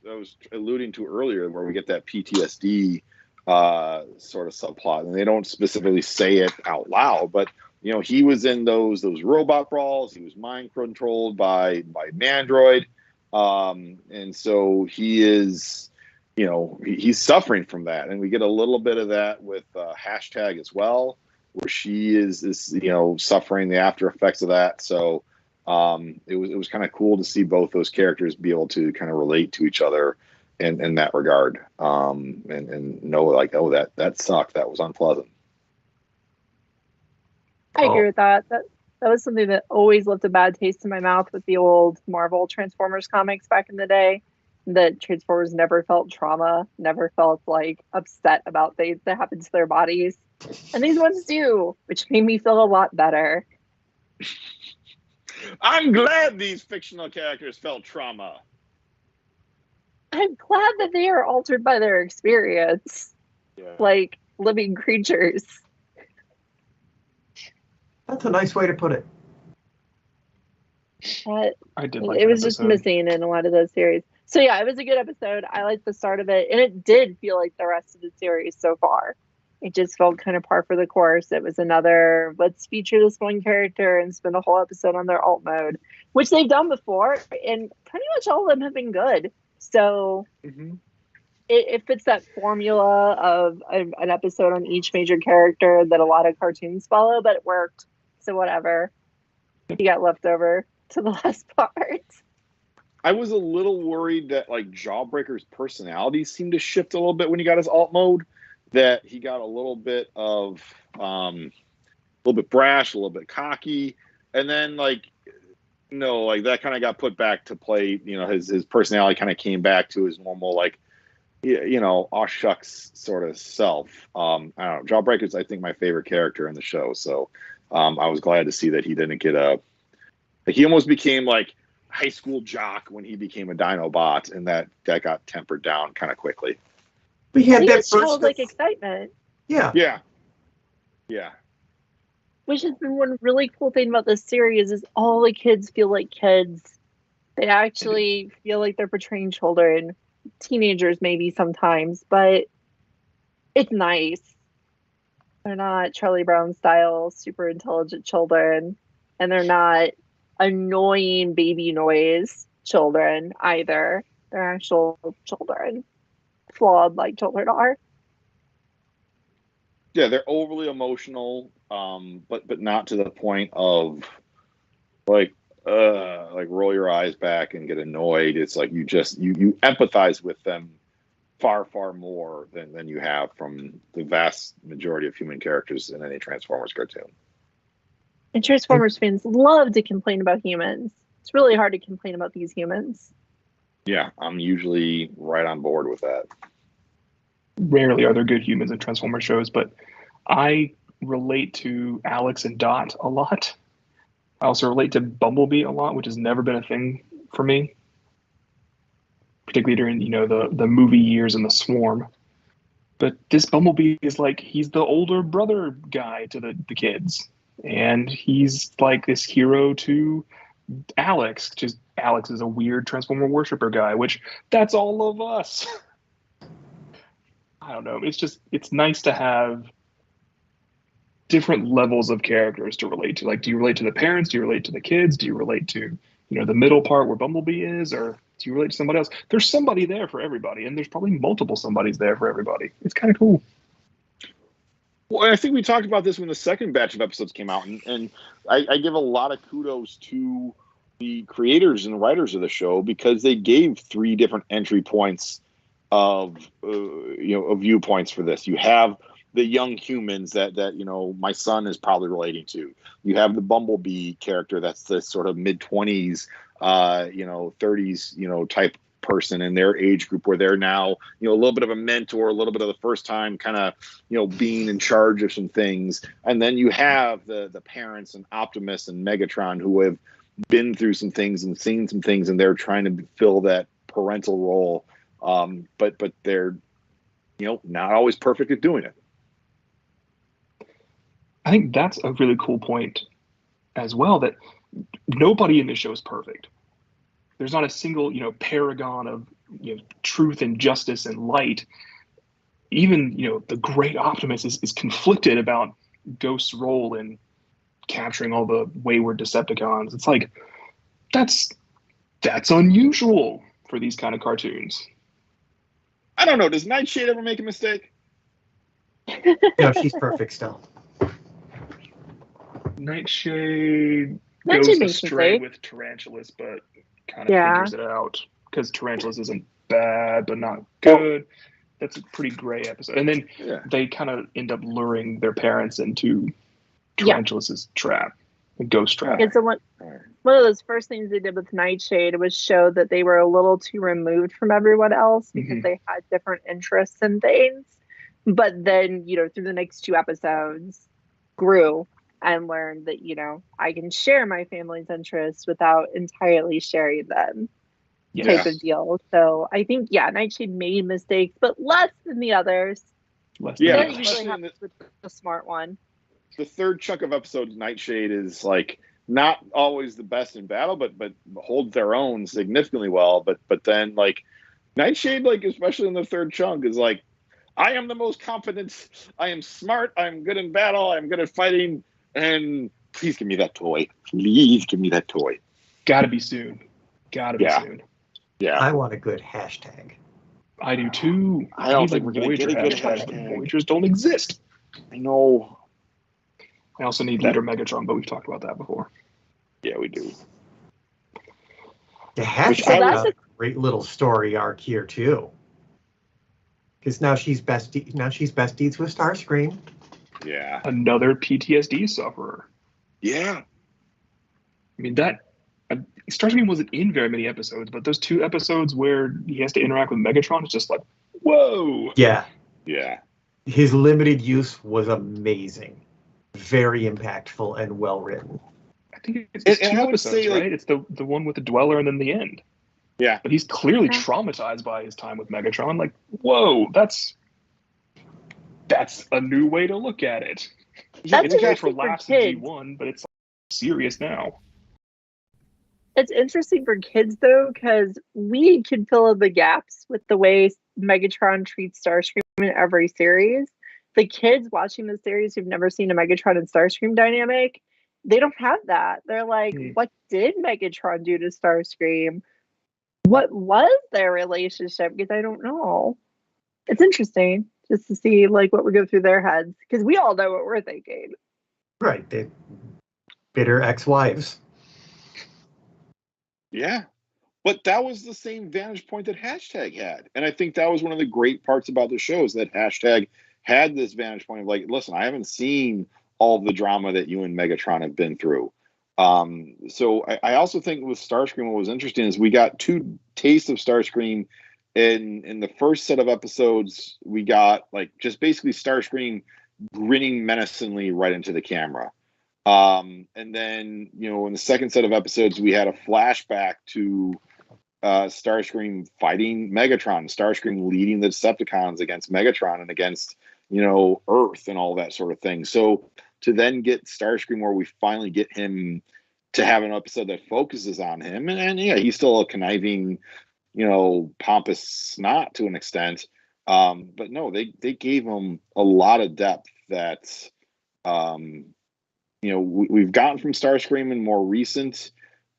alluding to earlier, where we get that PTSD sort of subplot, and they don't specifically say it out loud, but he was in those robot brawls. He was mind controlled by Mandroid, and so he is, he's suffering from that, and we get a little bit of that with hashtag as well, where she is suffering the after effects of that. So it was kind of cool to see both those characters be able to kind of relate to each other in that regard, and know, like, oh, that sucked, that was unpleasant. I agree with that. That was something that always left a bad taste in my mouth with the old Marvel Transformers comics back in the day. That Transformers never felt trauma, never felt like upset about things that happened to their bodies, and these ones do, which made me feel a lot better. I'm glad these fictional characters felt trauma. I'm glad that they are altered by their experience, like living creatures. That's a nice way to put it. I did like it was that just episode. missing in a lot of those series. So yeah, it was a good episode. I liked the start of it, and it did feel like the rest of the series so far. It just felt kind of par for the course. It was another, let's feature this one character and spend a whole episode on their alt mode, which they've done before, and pretty much all of them have been good. So it fits that formula of an episode on each major character that a lot of cartoons follow, but it worked. So whatever. You got left over to the last part. I was a little worried that, like, Jawbreaker's personality seemed to shift a little bit when he got his alt mode. That he got a little bit of, a little bit brash, a little bit cocky, and then that kind of got put back to play. His personality kind of came back to his normal, like, aw shucks sort of self. I don't know. Jawbreaker's, I think, my favorite character in the show. So I was glad to see that he didn't get he almost became like high school jock when he became a Dinobot, and that got tempered down kind of quickly. We had that first childlike excitement. Yeah. Which has been one really cool thing about this series is all the kids feel like kids. They actually feel like they're portraying children, teenagers maybe sometimes, but it's nice. They're not Charlie Brown style super intelligent children, and they're not annoying baby noise children either. They're actual children, flawed like children are. Yeah, they're overly emotional, but not to the point of like roll your eyes back and get annoyed. It's like you empathize with them far more than you have from the vast majority of human characters in any Transformers cartoon. And Transformers fans love to complain about humans. It's really hard to complain about these humans. Yeah, I'm usually right on board with that. Rarely are there good humans in Transformers shows, but I relate to Alex and Dot a lot. I also relate to Bumblebee a lot, which has never been a thing for me, particularly during the movie years and the Swarm. But this Bumblebee is like, he's the older brother guy to the kids, and he's like this hero to Alex. Just Alex is a weird Transformer worshiper guy, which that's all of us. I don't know. It's nice to have different levels of characters to relate to. Like, do you relate to the parents? Do you relate to the kids? Do you relate to, the middle part where Bumblebee is? Or do you relate to somebody else? There's somebody there for everybody, and there's probably multiple somebodies there for everybody. It's kind of cool. Well, I think we talked about this when the second batch of episodes came out, and I give a lot of kudos to the creators and writers of the show, because they gave 3 different entry points of viewpoints for this. You have the young humans that my son is probably relating to. You have the Bumblebee character that's the sort of mid-20s, 30s, type person in their age group, where they're now, a little bit of a mentor, a little bit of the first time kind of, being in charge of some things. And then you have the parents and Optimus and Megatron who have been through some things and seen some things, and they're trying to fill that parental role. But they're, not always perfect at doing it. I think that's a really cool point as well, that nobody in this show is perfect. There's not a single, paragon of, truth and justice and light. Even, the great Optimus is conflicted about Ghost's role in capturing all the wayward Decepticons. It's like, that's unusual for these kind of cartoons. I don't know. Does Nightshade ever make a mistake? No, she's perfect still. Nightshade goes astray with Tarantulas, but kind of figures it out, because Tarantulas isn't bad but not good. That's a pretty gray episode. And then they kind of end up luring their parents into Tarantulas' trap, a ghost trap. And so one of those first things they did with Nightshade was show that they were a little too removed from everyone else because they had different interests and things. But then, through the next 2 episodes, grew and learned that, I can share my family's interests without entirely sharing them, type of deal. So I think, Nightshade made mistakes, but less than the others. That usually happens with the smart one. The third chunk of episodes, Nightshade is like not always the best in battle, but holds their own significantly well. But then like Nightshade, like especially in the third chunk, is like, I am the most confident. I am smart. I'm good in battle. I'm good at fighting. And please give me that toy. Please give me that toy. Gotta be soon. Soon. Yeah. I want a good hashtag. I do too. I don't think we're going to get a good hashtag. Voyagers don't exist. I know. I also need Leader Megatron, but we've talked about that before. Yeah, we do. The hashtag has a great little story arc here too. Because now she's besties with Starscream. Yeah. Another PTSD sufferer. Yeah. I mean, Starscream wasn't in very many episodes, but those 2 episodes where he has to interact with Megatron is just like, Whoa. Yeah. Yeah. His limited use was amazing. Very impactful and well written. I think it's And two I would episodes, say, like- right? It's the one with the Dweller and then the end. Yeah. But he's clearly Yeah. traumatized by his time with Megatron. Like, whoa, that's a new way to look at it. Yeah, That's It's good interesting for laughs for in kids. G1, but it's serious now. It's interesting for kids though, because we can fill in the gaps with the way Megatron treats Starscream in every series. The kids watching the series who've never seen a Megatron and Starscream dynamic, they don't have that. They're like, what did Megatron do to Starscream? What was their relationship? Because I don't know. It's interesting just to see like what would go through their heads, because we all know what we're thinking. Right. They bitter ex-wives. Yeah. But that was the same vantage point that Hashtag had. And I think that was one of the great parts about the show is that Hashtag had this vantage point of like, listen, I haven't seen all of the drama that you and Megatron have been through. So I also think with Starscream, what was interesting is we got two tastes of Starscream. In the first set of episodes, we got like just basically Starscream grinning menacingly right into the camera. And then, in the second set of episodes, we had a flashback to Starscream fighting Megatron, Starscream leading the Decepticons against Megatron and against, Earth and all that sort of thing. So to then get Starscream where we finally get him to have an episode that focuses on him, and yeah, he's still a conniving, pompous snot to an extent. But no, they gave him a lot of depth that, we've gotten from Starscream in more recent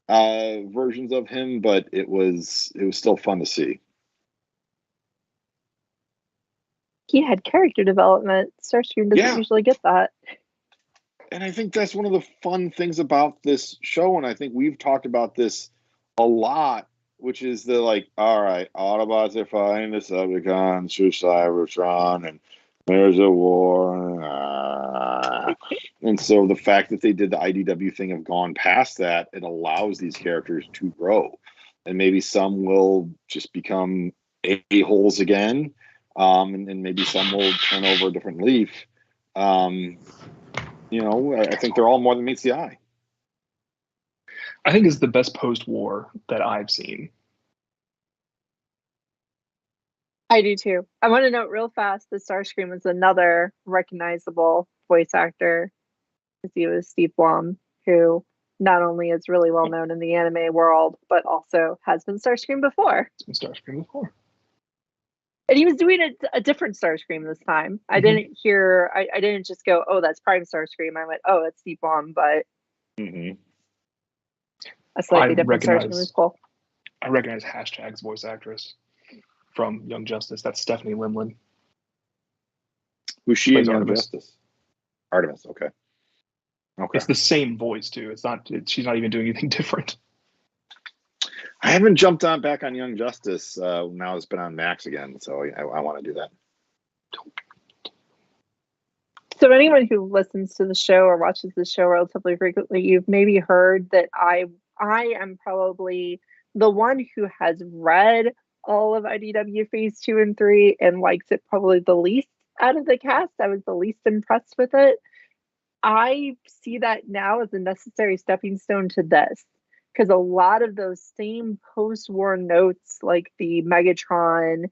versions of him, but it was still fun to see. He had character development. Starscream doesn't usually get that. And I think that's one of the fun things about this show, and I think we've talked about this a lot, which is the like, all right, Autobots are fighting the Decepticons through Cybertron, and there's a war. And so the fact that they did the IDW thing have gone past that, it allows these characters to grow. And maybe some will just become a-holes again, and maybe some will turn over a different leaf. I think they're all more than meets the eye. I think it's the best post-war that I've seen. I do too. I want to note real fast that Starscream is another recognizable voice actor. He was Steve Blum, who not only is really well known in the anime world, but also has been Starscream before. It's been Starscream before. And he was doing a different Starscream this time. I didn't hear, I didn't just go, oh, that's Prime Starscream. I went, oh, it's Steve Blum, but a slightly different Starscream was cool. I recognize Hashtag's voice actress from Young Justice. That's Stephanie Limlin. Who's she in Young Artemis. Justice? Artemis, okay. It's the same voice too. It's not. She's not even doing anything different. I haven't jumped back on Young Justice. Now it's been on Max again, so I want to do that. So anyone who listens to the show or watches the show relatively frequently, you've maybe heard that I am probably the one who has read all of IDW Phase 2 and 3 and likes it probably the least out of the cast. I was the least impressed with it. I see that now as a necessary stepping stone to this, because a lot of those same post-war notes, like the Megatron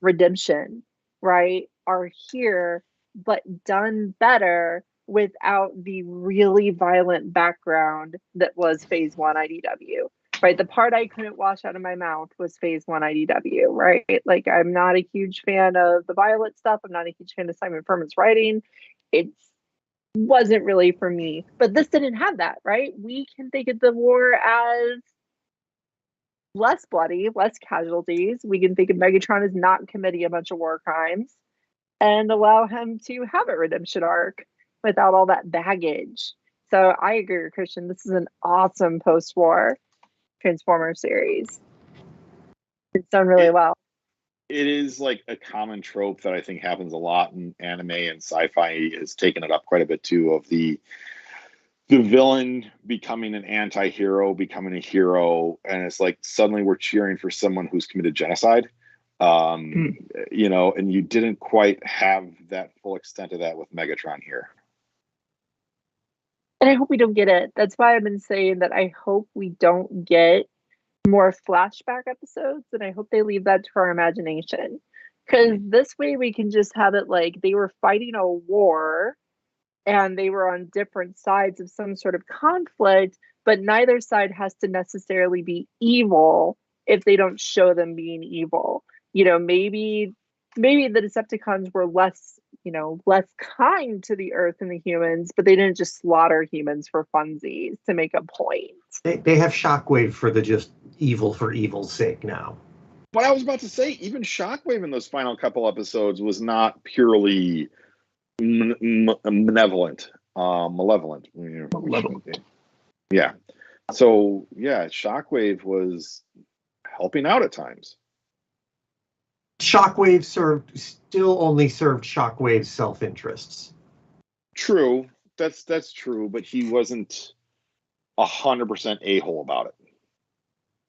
redemption, right, are here, but done better without the really violent background that was Phase 1 IDW. Right, the part I couldn't wash out of my mouth was Phase 1 IDW, right? Like, I'm not a huge fan of the violent stuff. I'm not a huge fan of Simon Furman's writing. It wasn't really for me. But this didn't have that, right? We can think of the war as less bloody, less casualties. We can think of Megatron as not committing a bunch of war crimes and allow him to have a redemption arc without all that baggage. So I agree with Christian. This is an awesome post-war Transformers series. It's done really well. It is like a common trope that I think happens a lot in anime, and sci-fi has taken it up quite a bit too, of the villain becoming an anti-hero, becoming a hero, and it's like suddenly we're cheering for someone who's committed genocide. You know, and you didn't quite have that full extent of that with Megatron here. And I hope we don't get it. That's why I've been saying that I hope we don't get more flashback episodes, and I hope they leave that to our imagination. Because this way we can just have it like they were fighting a war and they were on different sides of some sort of conflict, but neither side has to necessarily be evil if they don't show them being evil. You know, maybe the Decepticons were less kind to the Earth and the humans, but they didn't just slaughter humans for funsies to make a point. They have Shockwave for the just evil for evil's sake now. But I was about to say, even Shockwave in those final couple episodes was not purely malevolent. Yeah. So yeah, Shockwave was helping out at times. Shockwave still only served Shockwave's self-interests. True, that's true, but he wasn't 100% a-hole about it.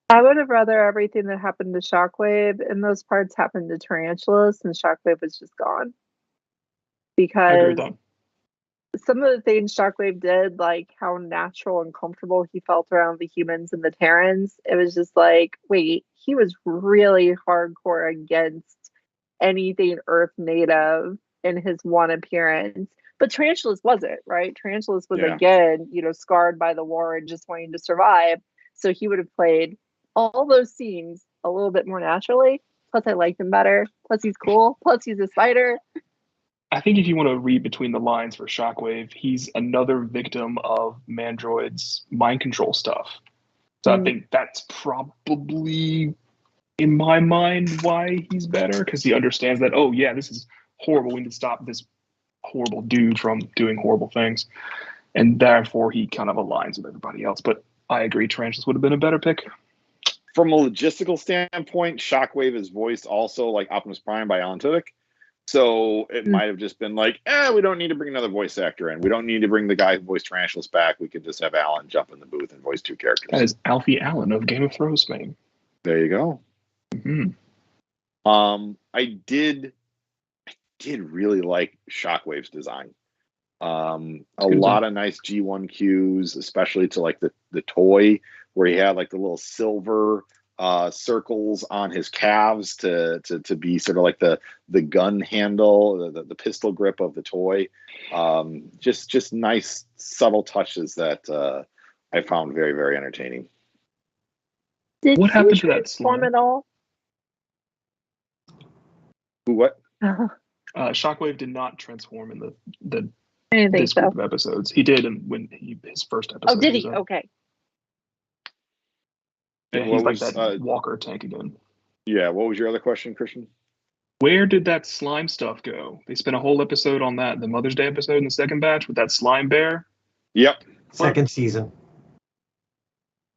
I would have rather everything that happened to Shockwave in those parts happened to Tarantulas and Shockwave was just gone. Because some of the things Shockwave did, like how natural and comfortable he felt around the humans and the Terrans, it was just like, wait, he was really hardcore against anything Earth native in his one appearance. But Tarantulas wasn't, right? Tarantulas was, again, scarred by the war and just wanting to survive. So he would have played all those scenes a little bit more naturally. Plus, I liked him better. Plus, he's cool. Plus, he's a spider. I think if you want to read between the lines for Shockwave, he's another victim of Mandroid's mind control stuff. So I think that's probably, in my mind, why he's better, because he understands that, oh yeah, this is horrible. We need to stop this horrible dude from doing horrible things. And therefore he kind of aligns with everybody else. But I agree, Tarantulas would have been a better pick. From a logistical standpoint, Shockwave is voiced also like Optimus Prime by Alan Tudyk. So it might have just been like, we don't need to bring another voice actor in. We don't need to bring the guy who voiced Tarantulas back. We could just have Alan jump in the booth and voice two characters. That is Alfie Allen of Game of Thrones fame. There you go. Mm-hmm. I did really like Shockwave's design. A lot of nice G1 cues, especially to like the toy where he had like the little silver circles on his calves to be sort of like the gun handle, the pistol grip of the toy. Just nice subtle touches that I found very, very entertaining. What happened to that slime at all? Who? What? Shockwave did not transform in the this group of episodes. He did his first episode. Oh, did he? Okay. Yeah, he's like that walker tank again. Yeah, what was your other question, Christian? Where did that slime stuff go? They spent a whole episode on that, the Mother's Day episode in the second batch with that slime bear. Yep. Second season.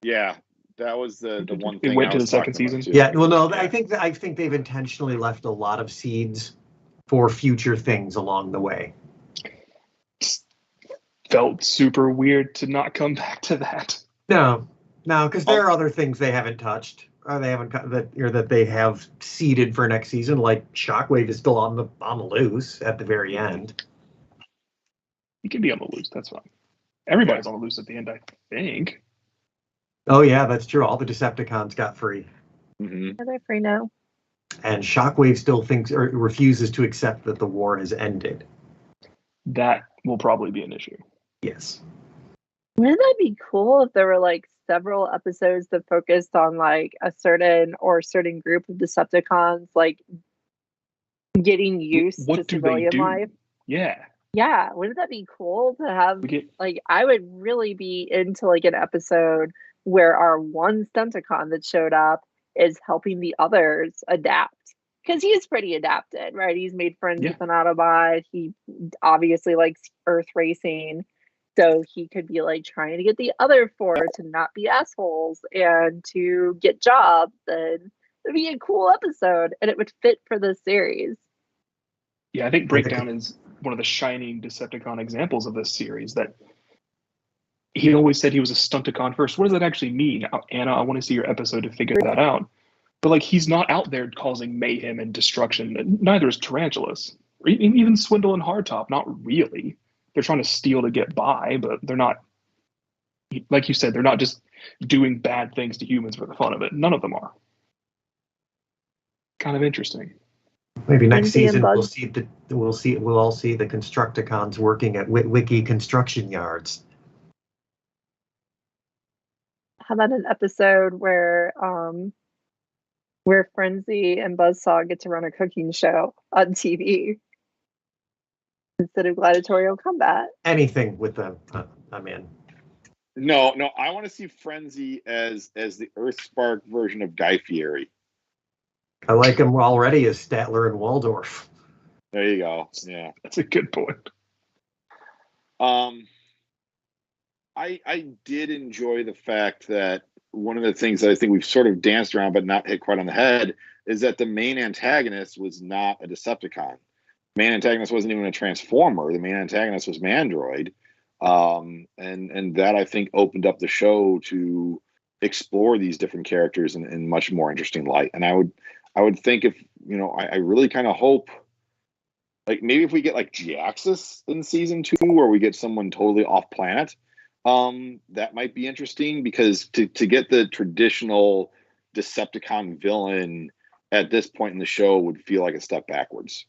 Yeah, that was the one thing. It went to the second season. Yeah, well, no, I think they've intentionally left a lot of seeds for future things along the way. Felt super weird to not come back to that. No, because there are other things they haven't touched, or that they have seeded for next season. Like Shockwave is still on the loose at the very end. He can be on the loose. That's fine. Everybody's on the loose at the end, I think. Oh yeah, that's true. All the Decepticons got free. Mm-hmm. Are they free now? And Shockwave still thinks or refuses to accept that the war has ended. That will probably be an issue. Yes. Wouldn't that be cool if there were like several episodes that focused on like a certain group of Decepticons like getting used to civilian life? Yeah. Yeah, wouldn't that be cool to have? Like, I would really be into like an episode where our one Stunticon that showed up is helping the others adapt. Because he's pretty adapted, right? He's made friends with an Autobot. He obviously likes Earth racing. So he could be like trying to get the other four to not be assholes and to get jobs. And it'd be a cool episode and it would fit for this series. Yeah, I think Breakdown is one of the shining Decepticon examples of this series. That he always said he was a Stunticon first. What does that actually mean? Anna, I want to see your episode to figure that out. But like, he's not out there causing mayhem and destruction. And neither is Tarantulas. Or even Swindle and Hardtop. Not really. They're trying to steal to get by, but they're not. Like you said, they're not just doing bad things to humans for the fun of it. None of them are. Kind of interesting. Maybe next season we'll all see the Constructicons working at Wiki construction yards. How about an episode where Frenzy and Buzzsaw get to run a cooking show on TV instead of gladiatorial combat? Anything with them, I'm in. No, I want to see Frenzy as the Earthspark version of Guy Fieri. I like him already as Statler and Waldorf. There you go. Yeah, that's a good point. I did enjoy the fact that one of the things that I think we've sort of danced around but not hit quite on the head is that the main antagonist was not a Decepticon. The main antagonist wasn't even a Transformer. The main antagonist was Mandroid. And that, I think, opened up the show to explore these different characters in much more interesting light. And I would think, if I really kind of hope, like, maybe if we get like Geaxis in season 2, where we get someone totally off planet, that might be interesting, because to get the traditional Decepticon villain at this point in the show would feel like a step backwards.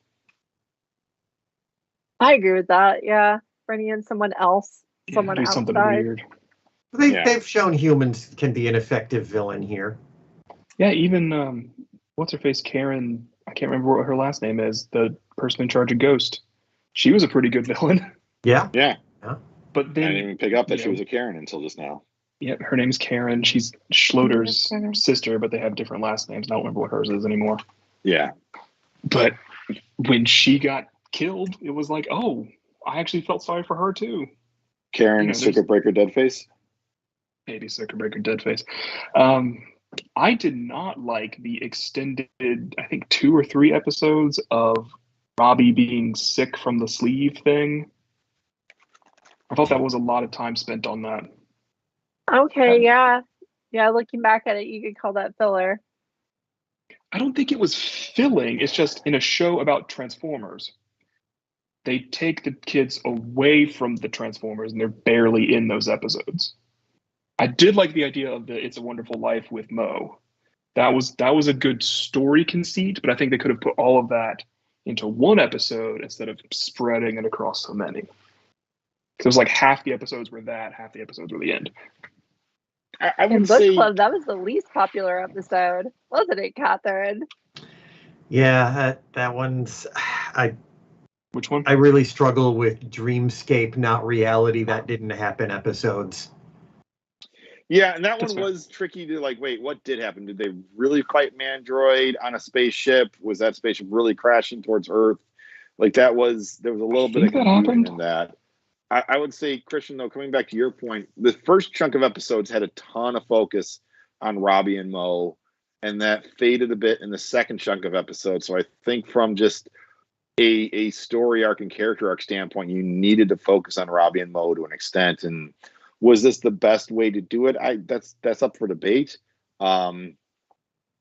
I agree with that. Yeah. Bringing in someone else, someone do outside. Something weird. They've shown humans can be an effective villain here. Yeah, even what's her face, Karen? I can't remember what her last name is. The person in charge of Ghost. She was a pretty good villain. Yeah. But then I didn't even pick up that she was a Karen until just now. Yeah, her name's Karen. She's Schloter's sister, but they have different last names. I don't remember what hers is anymore. Yeah. But when she got killed, it was like, oh, I actually felt sorry for her too. Karen, Circuit Breaker Deadface? Maybe Circuit Breaker Deadface. I did not like the extended, I think, 2 or 3 episodes of Robbie being sick from the sleeve thing. I thought that was a lot of time spent on that. Okay, yeah. Looking back at it, you could call that filler. I don't think it was filling. It's just, in a show about Transformers, they take the kids away from the Transformers, and they're barely in those episodes. I did like the idea of the It's a Wonderful Life with Mo. That was a good story conceit, but I think they could have put all of that into one episode instead of spreading it across so many. Because it was like half the episodes were that, half the episodes were the end. I would in Book say Club, that was the least popular episode, wasn't it, Catherine? Yeah, that one's. Which one? I really struggle with Dreamscape, not reality. That didn't happen episodes. Yeah, and that one was tricky to, like, wait, what did happen? Did they really fight Mandroid on a spaceship? Was that spaceship really crashing towards Earth? Like, there was a little bit of confusion in that. I would say, Christian, though, coming back to your point, the first chunk of episodes had a ton of focus on Robbie and Mo, and that faded a bit in the second chunk of episodes. So I think from just a story arc and character arc standpoint, you needed to focus on Robbie and Mo to an extent. And was this the best way to do it? That's up for debate. But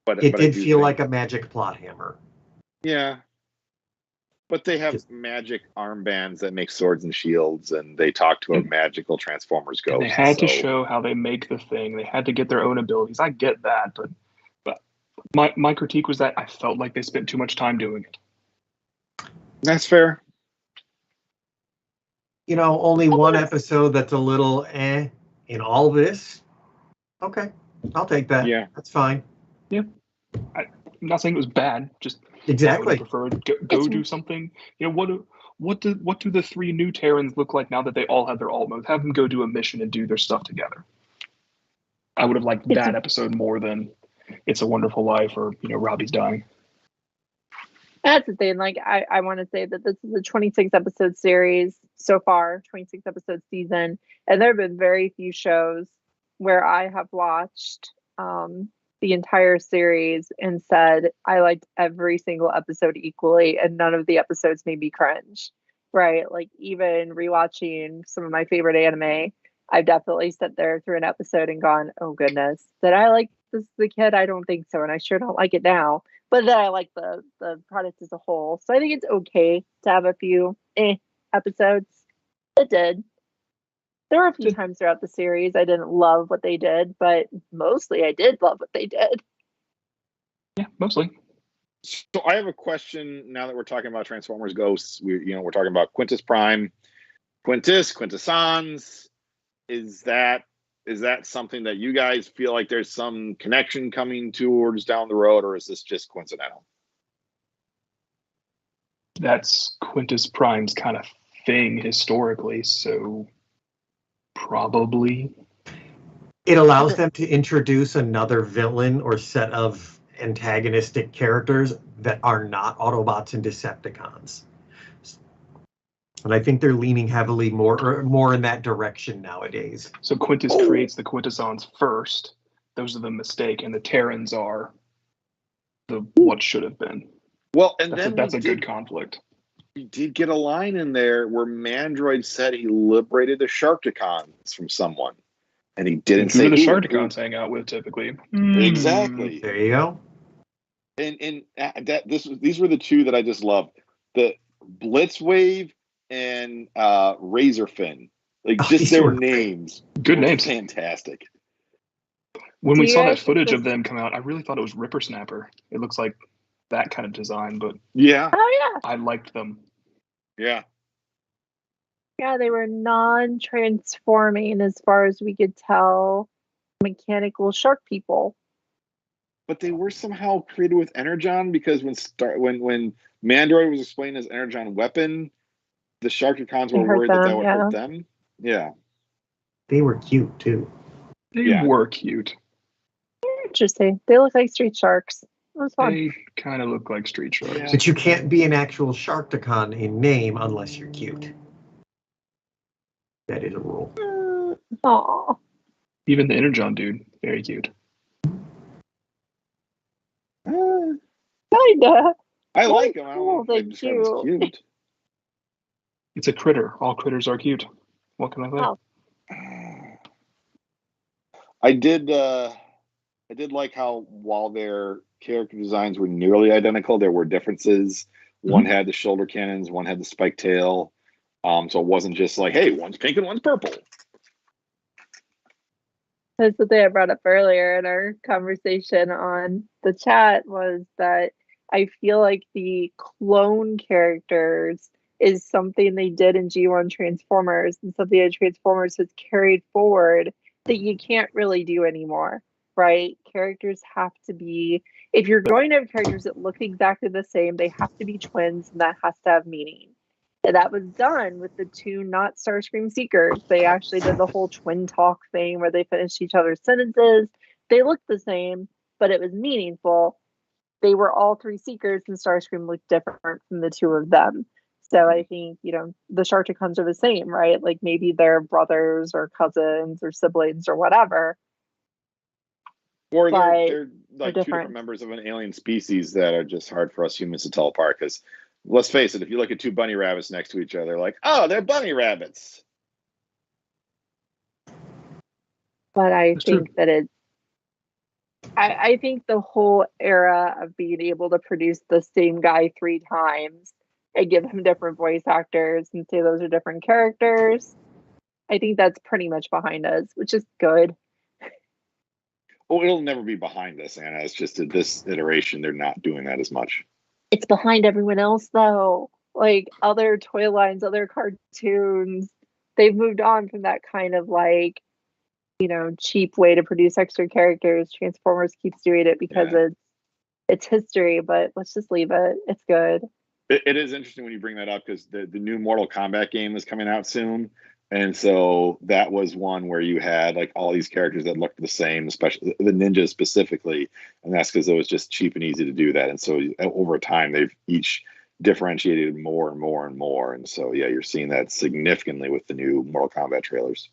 it did feel like a magic plot hammer. Yeah. But they have magic armbands that make swords and shields, and they talk to a magical Transformers ghost. They had to show how they make the thing. They had to get their own abilities. I get that, but my critique was that I felt like they spent too much time doing it. That's fair. Only one episode that's a little in all this. Okay, I'll take that. Yeah, that's fine. Yeah, I'm not saying it was bad. Just exactly. I would prefer go do something. What do the 3 new Terrans look like now that they all have their alt modes? Have them go do a mission and do their stuff together. I would have liked that episode more than It's a Wonderful Life or Robbie's dying. That's the thing. Like, I want to say that this is a 26 episode series so far, 26 episode season, and there have been very few shows where I have watched the entire series and said I liked every single episode equally, and none of the episodes made me cringe. Right? Like, even rewatching some of my favorite anime, I've definitely sat there through an episode and gone, "Oh goodness, did I like this as a kid? I don't think so, and I sure don't like it now. But then I like the product as a whole. So I think it's okay to have a few episodes. It did. There were a few times throughout the series I didn't love what they did, but mostly I did love what they did. Yeah, mostly. So I have a question now that we're talking about Transformers Ghosts. We're talking about Quintus Prime, Quintessons. Is that something that you guys feel like there's some connection coming towards down the road, or is this just coincidental? That's Quintus Prime's kind of thing historically, so probably. It allows them to introduce another villain or set of antagonistic characters that are not Autobots and Decepticons. And I think they're leaning heavily more in that direction nowadays. So Quintus creates the Quintessons first. Those are the mistake, and the Terrans are the what should have been. Well, and that's a good conflict. We did get a line in there where Mandroid said he liberated the Sharkticons from someone, and he didn't say who the Sharkticons hang out with typically. Exactly. There you go. And these were the two that I just loved: the Blitzwave and Razorfin. Like just their names. Good names. Fantastic. When we saw that footage of them come out, I really thought it was Ripper Snapper. It looks like that kind of design, but yeah. Oh yeah. I liked them. Yeah. Yeah, they were non-transforming as far as we could tell, mechanical shark people. But they were somehow created with Energon, because when Mandroid was explaining his Energon weapon, the Sharkticons were worried that would hurt them. Yeah. They were cute too. They were cute. Interesting. They look like street sharks. It was fun. They kind of look like street sharks. Yeah. But you can't be an actual Sharkticon in name unless you're cute. That is a rule. Aw. Even the Energon dude, very cute. Kinda. I like him. Cool, I don't know. Cute. It's a critter. All critters are cute. What can I say? Oh. I did like how while their character designs were nearly identical, there were differences. One had the shoulder cannons, one had the spiked tail. So it wasn't just like, hey, one's pink and one's purple. That's what they had brought up earlier in our conversation on the chat, was that I feel like the clone characters is something they did in G1 Transformers, and something that Transformers has carried forward that you can't really do anymore, right? Characters have to be, if you're going to have characters that look exactly the same, they have to be twins, and that has to have meaning. And that was done with the two not Starscream Seekers. They actually did the whole twin talk thing where they finished each other's sentences. They looked the same, but it was meaningful. They were all three Seekers, and Starscream looked different from the two of them. So I think, the Sharkticons are the same, right? Like maybe they're brothers or cousins or siblings or whatever. Or they're like two different members of an alien species that are just hard for us humans to tell apart. Because let's face it, if you look at two bunny rabbits next to each other, like, oh, they're bunny rabbits. But I think that I think the whole era of being able to produce the same guy 3 times and give him different voice actors and say those are different characters, I think that's pretty much behind us, which is good. Oh, it'll never be behind us, Anna. It's just at this iteration, they're not doing that as much. It's behind everyone else, though. Like other toy lines, other cartoons, they've moved on from that kind of like, cheap way to produce extra characters. Transformers keeps doing it because it's history, but let's just leave it. It's good. It is interesting when you bring that up, because the new Mortal Kombat game is coming out soon. And so that was one where you had like all these characters that looked the same, especially the ninjas specifically. And that's because it was just cheap and easy to do that. And so over time, they've each differentiated more and more and more. And so, yeah, you're seeing that significantly with the new Mortal Kombat trailers.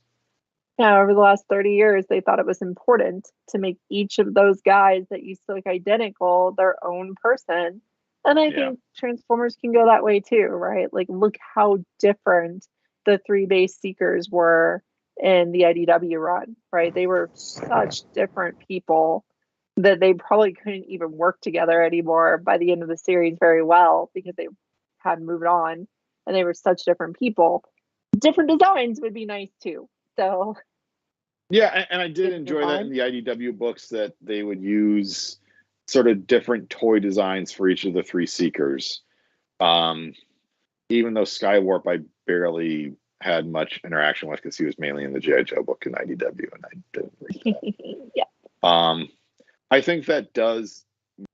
Yeah, over the last 30 years, they thought it was important to make each of those guys that used to look identical their own person. And I think Transformers can go that way too, right? Like, look how different the 3 base Seekers were in the IDW run, right? They were such different people that they probably couldn't even work together anymore by the end of the series very well because they had moved on and they were such different people. Different designs would be nice too. So yeah, and I did enjoy that in the IDW books that they would use sort of different toy designs for each of the three Seekers. Even though Skywarp I barely had much interaction with because he was mainly in the G.I. Joe book in IDW, and I didn't read that. Yeah. I think that does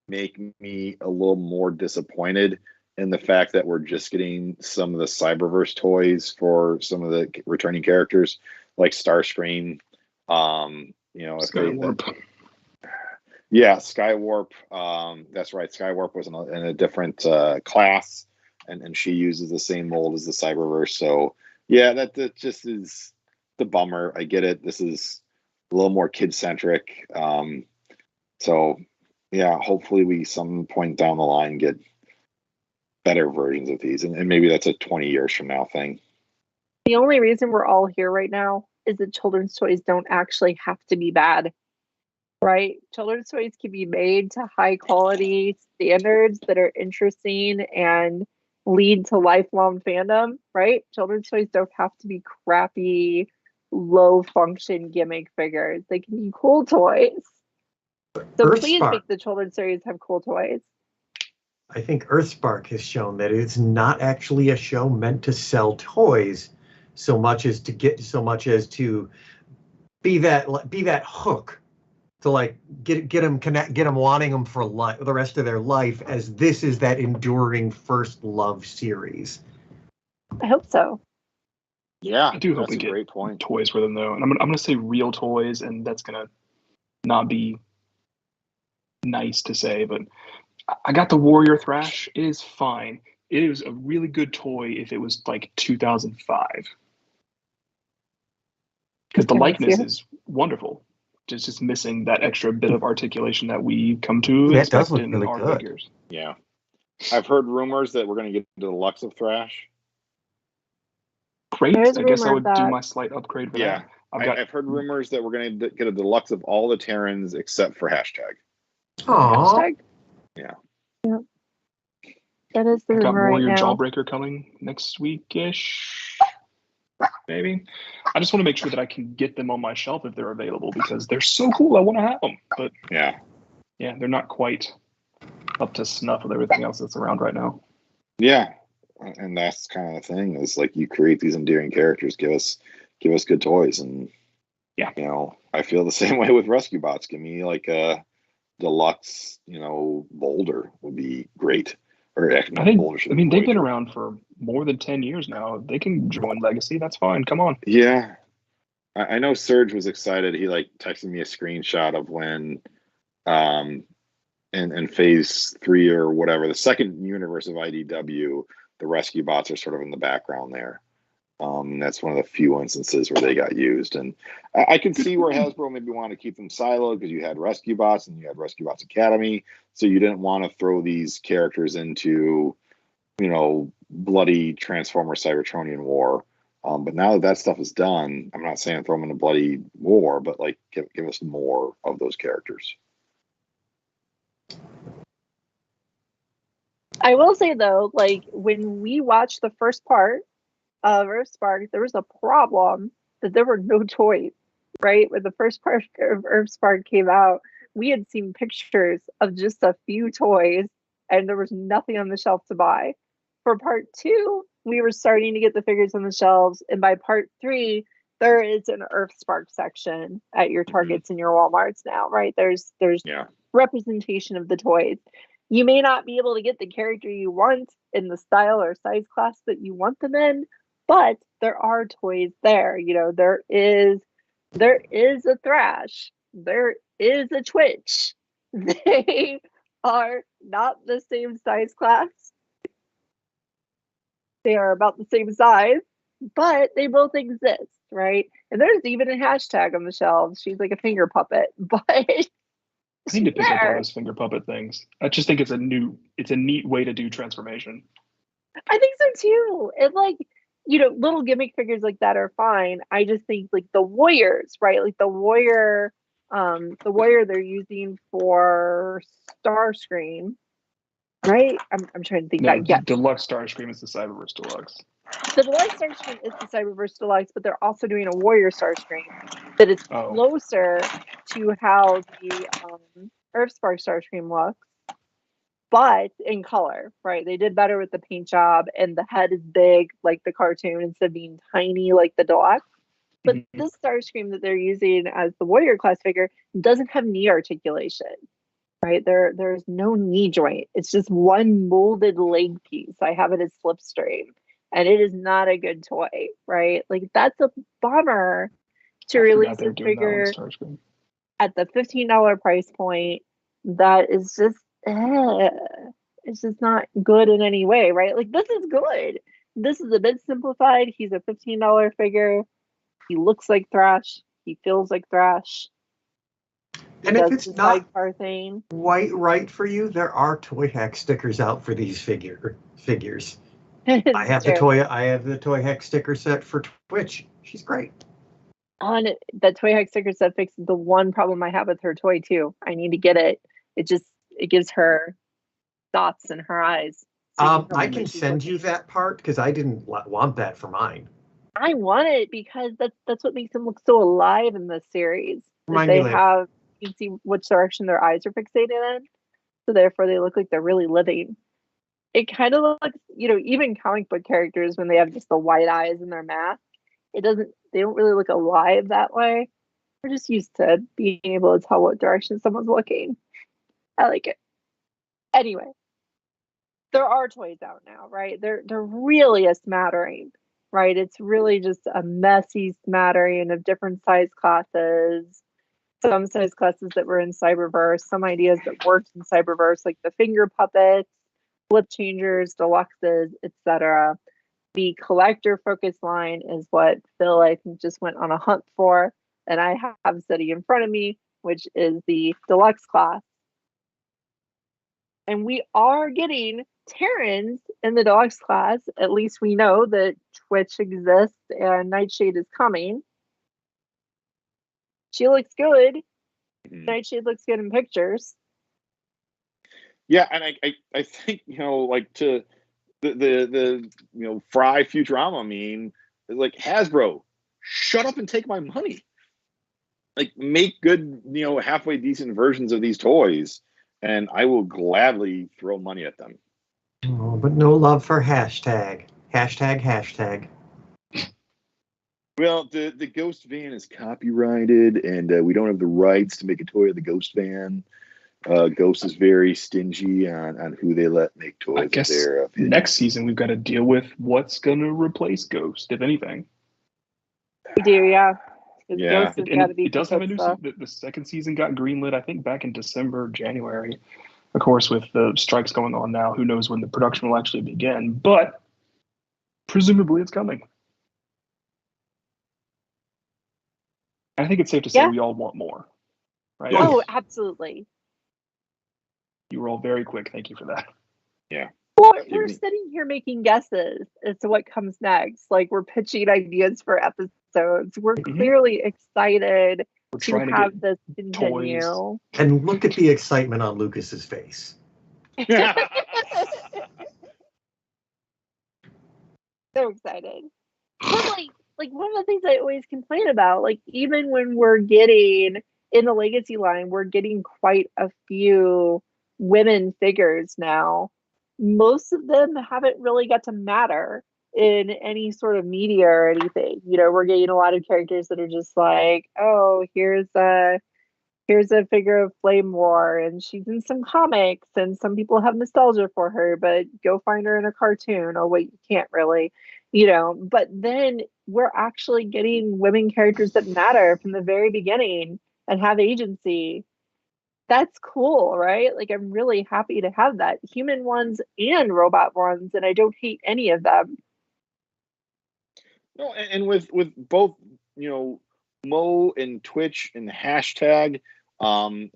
make me a little more disappointed in the fact that we're just getting some of the Cyberverse toys for some of the returning characters, like Starscream. Skywarp. Skywarp. That's right. Skywarp was in a different class, and she uses the same mold as the Cyberverse. So yeah, that just is the bummer. I get it. This is a little more kid centric. So yeah, hopefully we some point down the line get better versions of these, and maybe that's a 20 years from now thing. The only reason we're all here right now is that children's toys don't actually have to be bad, right? Children's toys can be made to high quality standards that are interesting and lead to lifelong fandom, right? Children's toys don't have to be crappy, low function gimmick figures. They can be cool toys. So please make the children's series have cool toys. I think Earthspark has shown that it's not actually a show meant to sell toys so much as to be that hook to like get them wanting them for the rest of their life, as this is that enduring first love series. I hope so. Yeah, I do hope we get great toys for them though, and I'm gonna say real toys, and that's gonna not be nice to say, but I got the Warrior Thrash. It is fine. It is a really good toy if it was like 2005. Because the likeness is wonderful. Just missing that extra bit of articulation that we come to expect in really our figures. Yeah. I've heard rumors that we're going to get the deluxe of Thrash. Great. I guess I would do my slight upgrade for that. I've heard rumors that we're going to get a deluxe of all the Terrans except for hashtag. Hashtag? Yeah. That is the rumor. Got Warrior right now. Jawbreaker coming next week-ish. Maybe. I just want to make sure that I can get them on my shelf if they're available because they're so cool. I want to have them. But yeah, they're not quite up to snuff with everything else that's around right now. Yeah. And that's kind of the thing is like you create these endearing characters, give us good toys. And I feel the same way with Rescue Bots. Give me like a deluxe, Boulder would be great. They've been around for more than 10 years now. They can join Legacy. That's fine. Come on. Yeah. I know Serge was excited. He texted me a screenshot of when in phase 3 or whatever, the second universe of IDW, the Rescue Bots are sort of in the background there. That's one of the few instances where they got used. And I can see where Hasbro maybe wanted to keep them siloed because you had Rescue Bots and you had Rescue Bots Academy. So you didn't want to throw these characters into, bloody Transformer Cybertronian war. But now that stuff is done, I'm not saying throw them in a bloody war, but give us more of those characters. I will say though, when we watched the first part of Earthspark, there was a problem that there were no toys, right? When the first part of Earthspark came out, we had seen pictures of just a few toys and there was nothing on the shelf to buy. For part 2, we were starting to get the figures on the shelves, and by part 3, there is an Earthspark section at your Targets and your Walmarts now, right? There's representation of the toys. You may not be able to get the character you want in the style or size class that you want them in, but there are toys there. There is a Thrash. There is a Twitch. They are not the same size class. They are about the same size, but they both exist, right? And there's even a hashtag on the shelves. She's like a finger puppet, but I need to pick up on those finger puppet things. I just think it's a neat way to do transformation. I think so too. And little gimmick figures like that are fine. I just think the warriors, right? The warrior The warrior they're using for Starscream, right? I'm trying to think No, back. Yeah, Deluxe Starscream is the Cyberverse Deluxe. the Deluxe Starscream is the Cyberverse Deluxe, but they're also doing a Warrior Starscream that is closer to how the Earthspark Starscream looks, but in color, right? They did better with the paint job, and the head is big like the cartoon instead of being tiny like the Deluxe. But this Starscream that they're using as the Warrior class figure doesn't have knee articulation, right? There's no knee joint. It's just one molded leg piece. I have it as Slipstream, and it is not a good toy, right? Like, that's a bummer to release this figure at the $15 price point. That is just, it's just not good in any way, right? Like, this is good. This is a bit simplified. He's a $15 figure. He looks like Thrash. He feels like Thrash. And if it's not thing. quite right for you, there are Toy Hack stickers out for these figures. I have the Toy Hack sticker set for Twitch. She's great. On that Toy Hack sticker set fixes the one problem I have with her toy too. I need to get it. It gives her dots in her eyes. So I can send you that part because I didn't want that for mine. I want it because that's what makes them look so alive in this series. You can see which direction their eyes are fixated in, so therefore they look like they're really living. It kind of looks, even comic book characters when they have just the white eyes in their mask, they don't really look alive that way. We're just used to being able to tell what direction someone's looking. I like it. Anyway, there are toys out now, right? They're really a smattering. Right, it's really just a messy smattering of different size classes. Some size classes that were in Cyberverse, some ideas that worked in Cyberverse, like the finger puppets, flip changers, deluxes, etc. The collector focus line is what Phil, I think, just went on a hunt for, and I have sitting in front of me, which is the deluxe class. And we are getting Terrans in the deluxe class. At least we know that Twitch exists and Nightshade is coming. She looks good. Nightshade looks good in pictures. Yeah, and I think, like, to the Fry Futurama meme, like, Hasbro, shut up and take my money. Like, make good, halfway decent versions of these toys, and I will gladly throw money at them. Oh, but no love for hashtag. Hashtag. Well, the Ghost Van is copyrighted, and we don't have the rights to make a toy of the Ghost Van. Ghost is very stingy on who they let make toys. I guess next season we've got to deal with what's going to replace Ghost, if anything. We do, yeah. Yeah, it does have a new season. The second season got greenlit, I think, back in December, January. Of course, with the strikes going on now, who knows when the production will actually begin, but presumably it's coming. I think it's safe to say we all want more, right? Oh, absolutely. You were all very quick. Thank you for that. Yeah. Well, we're sitting here making guesses as to what comes next. Like, we're pitching ideas for episodes. We're clearly excited to have this continue. Toys. And look at the excitement on Lucas's face. So excited. But like one of the things I always complain about, like, even when we're getting in the legacy line, we're getting quite a few women figures now. Most of them haven't really got to matter in any sort of media or anything. We're getting a lot of characters that are just like, oh, here's a figure of Flame War, and she's in some comics, and some people have nostalgia for her, but go find her in a cartoon. Oh wait, you can't really, but then we're actually getting women characters that matter from the very beginning and have agency. That's cool, right? Like, I'm really happy to have that. Human ones and robot ones, and I don't hate any of them. No, and with both, Mo and Twitch and the hashtag, and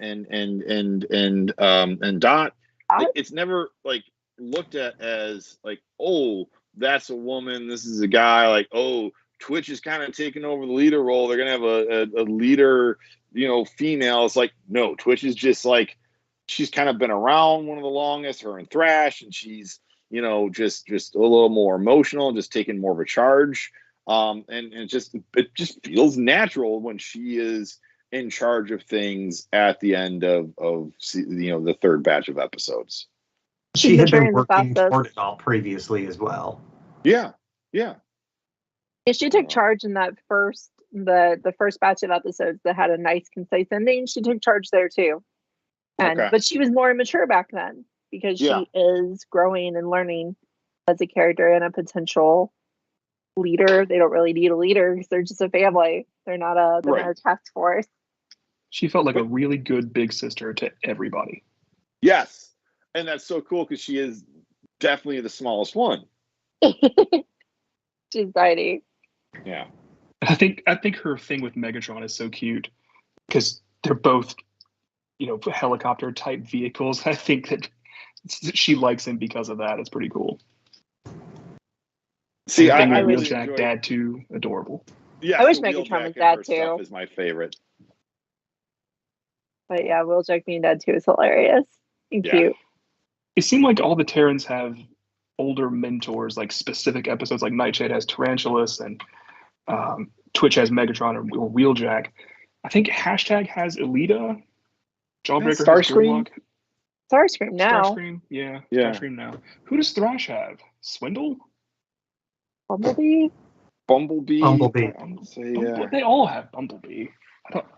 Dot, it's never like looked at as like, oh, that's a woman, this is a guy, like, oh, Twitch is kind of taking over the leader role. They're going to have a leader, female. It's like, no, Twitch is just like, she's kind of been around one of the longest, her and Thrash, and she's, just a little more emotional, just taking more of a charge. And it just feels natural when she is in charge of things at the end of the third batch of episodes. She had been working toward it all previously as well. Yeah. Yeah, she took charge in that the first batch of episodes that had a nice, concise ending. She took charge there too, but she was more mature back then because she is growing and learning as a character and a potential leader. They don't really need a leader because they're just a family. They're not a task force. She felt like a really good big sister to everybody. Yes, and that's so cool because she is definitely the smallest one. She's tiny. Yeah. I think her thing with Megatron is so cute because they're both, helicopter type vehicles. I think that she likes him because of that. It's pretty cool. See, I really Wheeljack enjoy Dad too. Adorable. Yeah, I wish Megatron was Dad too. Is my favorite. But yeah, Wheeljack being Dad too is hilarious and cute. It seemed like all the Terrans have older mentors, like specific episodes, like Nightshade has Tarantulas and Twitch has Megatron or Wheeljack. I think Hashtag has Elita. Jawbreaker has Grimlock. Starscream now. Starscream, yeah. Starscream now. Who does Thrash have? Swindle? Bumblebee. They all have Bumblebee.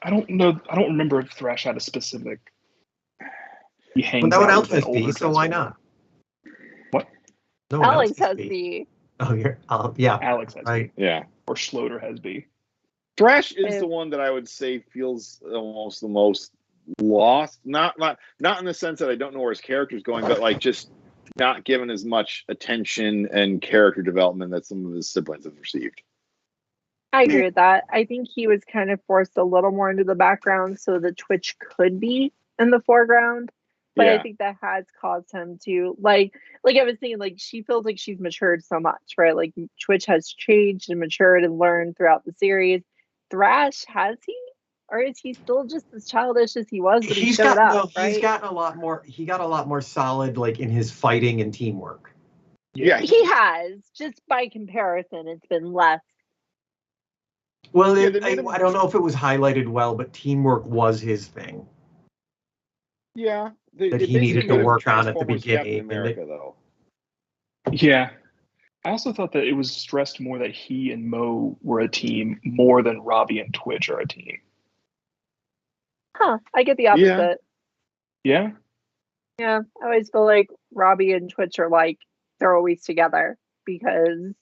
I don't know. I don't remember if Thrash had a specific. He hangs that would out Elvis be, so why not? What? No, Alex has B. Oh, yeah. Alex has B. Yeah. Or Schloeder has B. Thrash is the one that I would say feels almost the most lost. Not in the sense that I don't know where his character's going, but like just not given as much attention and character development that some of his siblings have received. I agree with that. I think he was kind of forced a little more into the background so the Twitch could be in the foreground. But I think that has caused him to like I was saying, like she feels like she's matured so much, right? Like Twitch has changed and matured and learned throughout the series. Thrash, has he? Or is he still just as childish as he was when he showed up? Right? He's gotten a lot more. He got a lot more solid, like in his fighting and teamwork. Yeah, he has. Just by comparison, it's been less. Well, I don't know if it was highlighted well, but teamwork was his thing. Yeah, that he needed to work on at the beginning. America, though. Yeah. I also thought that it was stressed more that he and Mo were a team more than Robbie and Twitch are a team. Huh. I get the opposite. Yeah? Yeah. I always feel like Robbie and Twitch are like, they're always together because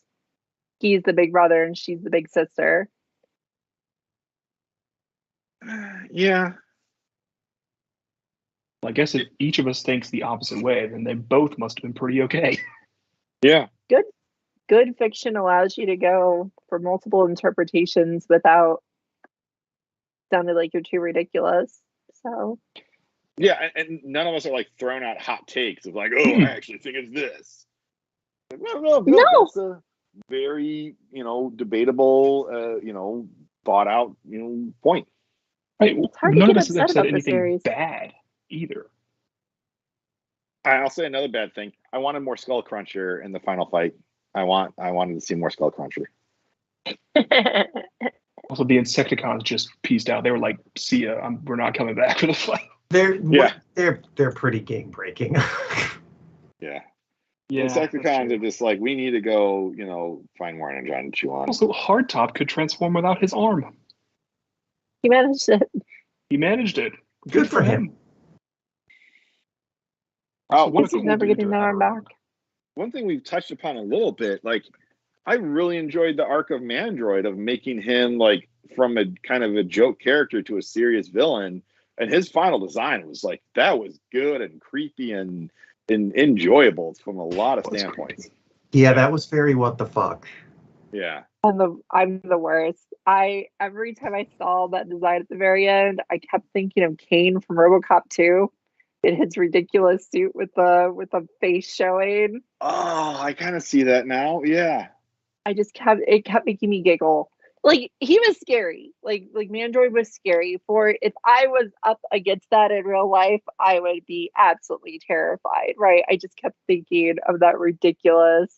he's the big brother and she's the big sister. Yeah. Well, I guess if each of us thinks the opposite way, then they both must have been pretty okay. Yeah. Good fiction allows you to go for multiple interpretations without sounding like you're too ridiculous. So yeah, and none of us are like throwing out hot takes of like, oh, I actually think it's this. No. That's a very, debatable, thought out, point. Right. It's hard None to of get us have upset said about the anything series. bad either. I'll say another bad thing. I wanted more Skull Cruncher in the final fight. I wanted to see more Skull Cruncher. Also, the Insecticons just pieced out. They were like, "See ya, we're not coming back for the fight." They're pretty game breaking. Yeah. Yeah. Insecticons are just like, we need to go, find more energy and chew on. Also, Hardtop could transform without his arm. He managed it. Good for him. Oh, he's never getting that arm back. One thing we've touched upon a little bit, like, I really enjoyed the arc of Mandroid of making him like from a kind of a joke character to a serious villain. And his final design was like, that was good and creepy and enjoyable from a lot of standpoints. Yeah, that was very what the fuck. Yeah. I'm the worst. Every time I saw that design at the very end, I kept thinking of Kane from RoboCop 2 in his ridiculous suit with the face showing. Oh, I kind of see that now. Yeah. it kept making me giggle. Like, he was scary. Like Mandroid was scary. If I was up against that in real life, I would be absolutely terrified, right? I just kept thinking of that ridiculous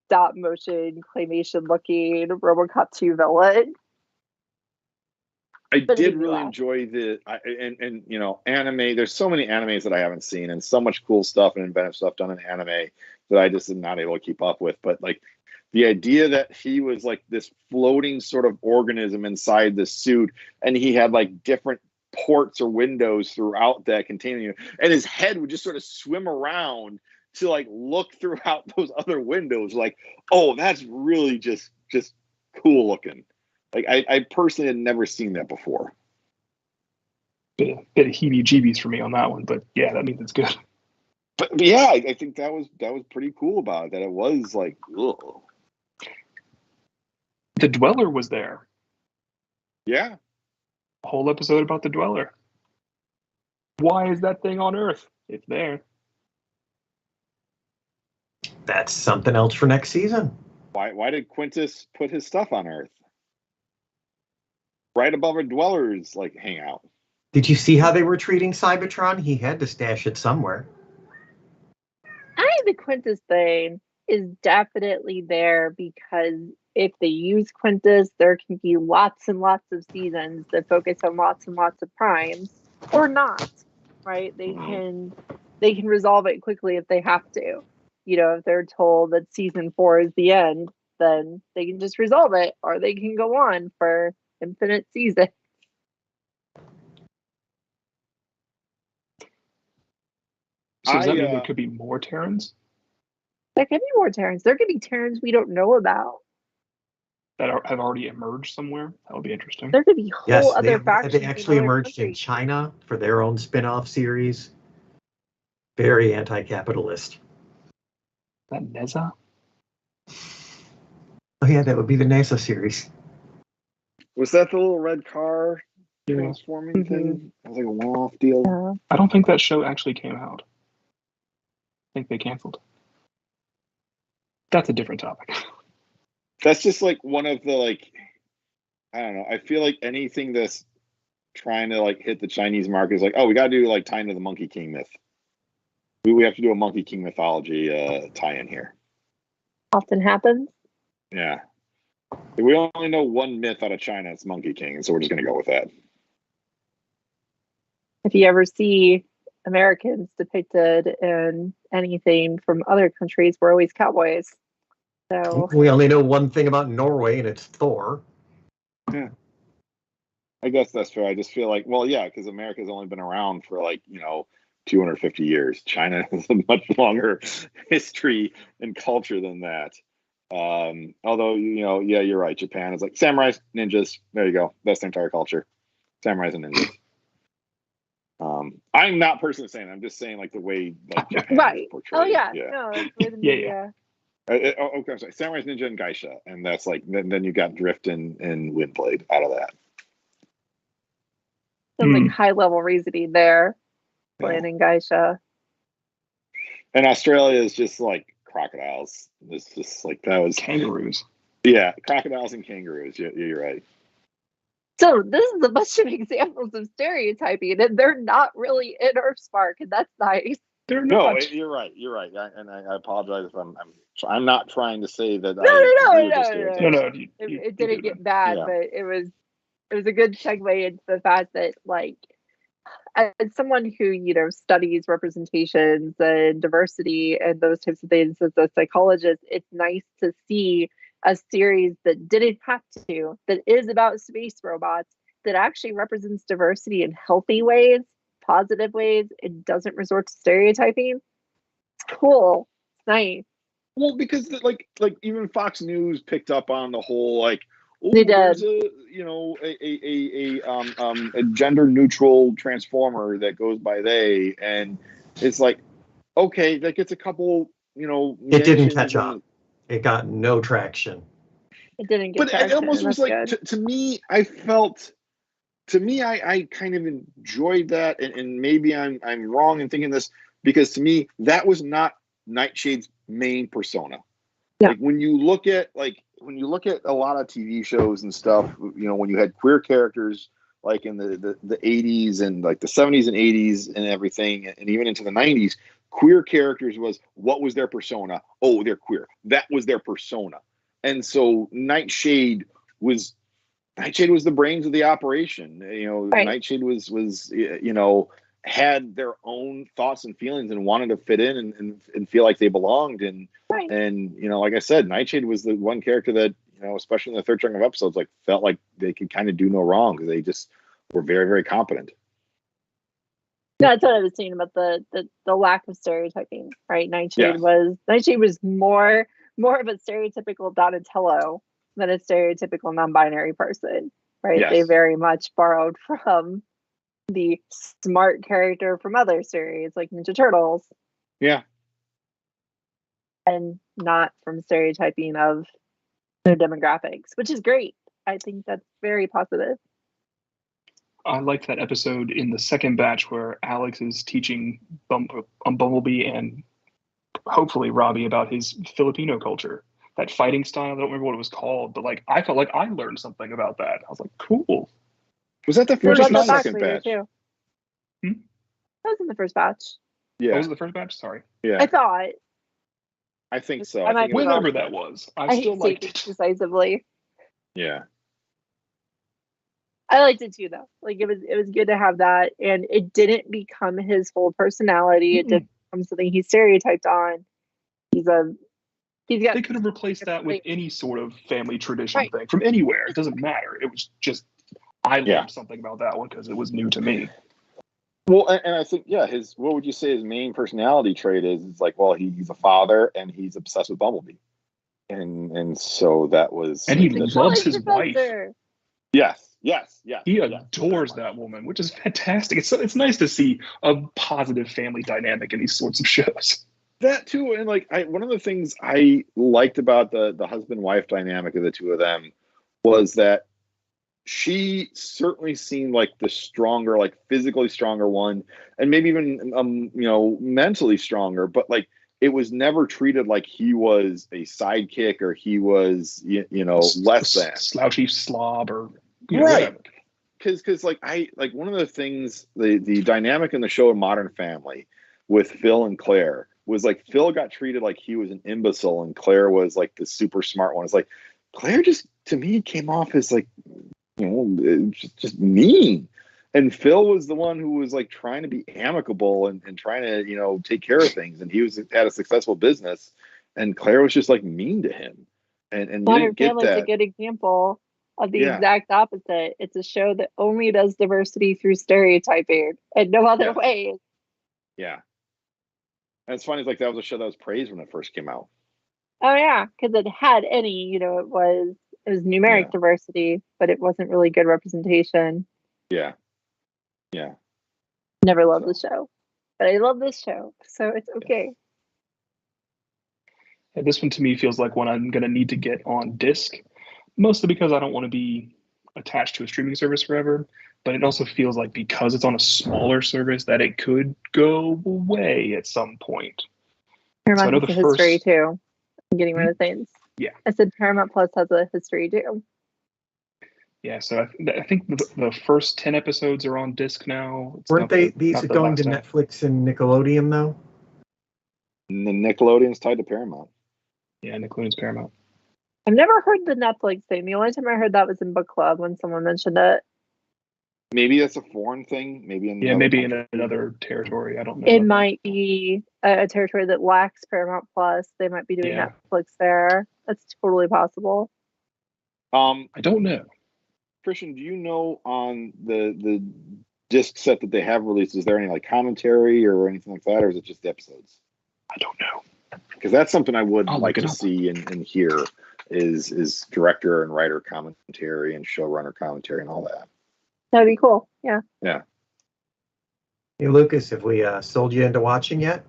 stop motion claymation looking RoboCop 2 villain. I did really enjoy and you know, anime. There's so many animes that I haven't seen, and so much cool stuff and inventive stuff done in anime that I just am not able to keep up with. But like the idea that he was like this floating sort of organism inside the suit, and he had like different ports or windows throughout that container, and his head would just sort of swim around to like look throughout those other windows. Like, oh, that's really just cool looking. Like, I personally had never seen that before. Bit of heebie-jeebies for me on that one, but yeah, that means it's good. But yeah, I think that was pretty cool about it. That it was like, ugh. The Dweller was there. Yeah, A whole episode about the Dweller. Why is that thing on Earth? It's there. That's something else for next season. Why did Quintus put his stuff on Earth? Right above a Dweller's like hangout. Did you see how they were treating Cybertron? He had to stash it somewhere. I think the Quintus thing is definitely there because if they use Quintus, there can be lots and lots of seasons that focus on lots and lots of primes, or not, right? They can resolve it quickly if they have to. You know, if they're told that season 4 is the end, then they can just resolve it, or they can go on for infinite season. So does that mean there could be more Terrans? There could be more Terrans. There could be Terrans we don't know about That have already emerged somewhere? That would be interesting. There could be whole other factions. They actually emerged in China for their own spin-off series. Very anti-capitalist. That Neza? Oh yeah, that would be the NASA series. Was that the little red car transforming thing? It was like a one-off deal. Yeah. I don't think that show actually came out. I think they canceled. That's a different topic. That's just like one of the like, I don't know. I feel like anything that's trying to like hit the Chinese market is like, oh, we got to do like tie into the Monkey King myth. We have to do a Monkey King mythology tie-in here. Often happens. Yeah. We only know one myth out of China. It's Monkey King, and so we're just going to go with that. If you ever see Americans depicted in anything from other countries, we're always cowboys. So we only know one thing about Norway, and it's Thor. Yeah. I guess that's fair. I just feel like, well, yeah, because America's only been around for like, 250 years. China has a much longer history and culture than that. Although, yeah, you're right. Japan is like samurais, ninjas. There you go. That's their entire culture. Samurais and ninjas. I'm not personally saying. I'm just saying like the way like Japan right. is portrayed. Oh yeah. Yeah. No, it's the way the media. Okay, I'm sorry. Samurais, ninja, and geisha, and that's like then you got drift and windblade out of that. Some like high level reasoning there. Planning geisha. And Australia is just like crocodiles. It's just like that was kangaroos. Yeah, crocodiles and kangaroos. You're right. So this is a bunch of examples of stereotyping, and they're not really in Earthspark, and that's nice. They're not. No, you're right. You're right. And I apologize if I'm not trying to say that. No. It didn't get bad, but it was a good segue into the fact that like, as someone who studies representations and diversity and those types of things as a psychologist, it's nice to see a series that didn't have to, that is about space robots, that actually represents diversity in healthy ways, positive ways. It doesn't resort to stereotyping. Cool. Nice. Well, because like even Fox News picked up on the whole like, they did. There's a gender neutral transformer that goes by they, and it's like, okay, that gets a couple, It didn't catch on. It got no traction. It didn't get but traction. It almost was like to me, I kind of enjoyed that, and maybe I'm wrong in thinking this, because to me that was not Nightshade's main persona. Yeah. Like when you look at a lot of TV shows and stuff, when you had queer characters like in the 80s and like the 70s and 80s and everything, and even into the 90s, queer characters was what was their persona? Oh, they're queer. That was their persona. And so Nightshade was the brains of the operation. Right. Nightshade was had their own thoughts and feelings and wanted to fit in and feel like they belonged. And Right. and like I said, Nightshade was the one character that especially in the third chunk of episodes, like felt like they could kind of do no wrong because they just were very, very competent. No, that's what I was saying about the lack of stereotyping, right? Nightshade Yes. was more of a stereotypical Donatello than a stereotypical non-binary person, right? Yes. They very much borrowed from the smart character from other series like Ninja Turtles. Yeah. And not from stereotyping of their demographics, which is great. I think that's very positive. I liked that episode in the second batch where Alex is teaching Bumblebee and hopefully Robbie about his Filipino culture, that fighting style. I don't remember what it was called, but like I felt like I learned something about that. I was like, cool. Was that the first or the second batch? Too. That was in the first batch. Yeah. That was the first batch? Sorry. Yeah. I thought. I think so. Whenever that was. I still liked it. Decisively. Yeah. I liked it too, though. Like it was good to have that, and it didn't become his full personality. Mm-hmm. It didn't become something he stereotyped on. He's got. They could have replaced that with any sort of family tradition thing from anywhere. It doesn't matter. It was just I learned something about that one because it was new to me. Well, and I think what would you say his main personality trait is? It's like, well, he's a father and he's obsessed with Bumblebee, and so that was. And he loves his wife. Yes. He adores that woman, which is fantastic. It's nice to see a positive family dynamic in these sorts of shows. That too, and like one of the things I liked about the husband-wife dynamic of the two of them was that she certainly seemed like the stronger, like physically stronger one, and maybe even mentally stronger. But like it was never treated like he was a sidekick or he was less than slouchy slob or right. Because like one of the things the dynamic in the show Modern Family with Phil and Claire was like Phil got treated like he was an imbecile and Claire was like the super smart one. It's like Claire just to me came off as like just mean, and Phil was the one who was like trying to be amicable and trying to take care of things, and he had a successful business, and Claire was just like mean to him, and Modern Family is a good example of the exact opposite. It's a show that only does diversity through stereotyping and no other way. Yeah. And it's funny, it's like that was a show that was praised when it first came out. Oh yeah, because it had it was numeric diversity, but it wasn't really good representation. Yeah. Never loved the show, but I love this show, so it's okay. Yeah, this one to me feels like one I'm going to need to get on disc, mostly because I don't want to be attached to a streaming service forever. But it also feels like because it's on a smaller service that it could go away at some point. Paramount has a history too. I'm getting rid of things. Yeah. I said Paramount Plus has a history too. Yeah, so I think the first 10 episodes are on disc now. Weren't these going to Netflix and Nickelodeon though? And the Nickelodeon's tied to Paramount. Yeah, Nickelodeon's Paramount. I've never heard the Netflix thing. The only time I heard that was in book club when someone mentioned it. Maybe that's a foreign thing. Maybe in another territory. I don't know. It might be a territory that lacks Paramount Plus. They might be doing Netflix there. That's totally possible. I don't know. Christian, do you know on the disc set that they have released, is there any like commentary or anything like that, or is it just the episodes? I don't know. Because that's something I would like to see and hear is director and writer commentary and showrunner commentary and all that. That'd be cool. Yeah. Yeah. Hey, Lucas, have we sold you into watching yet?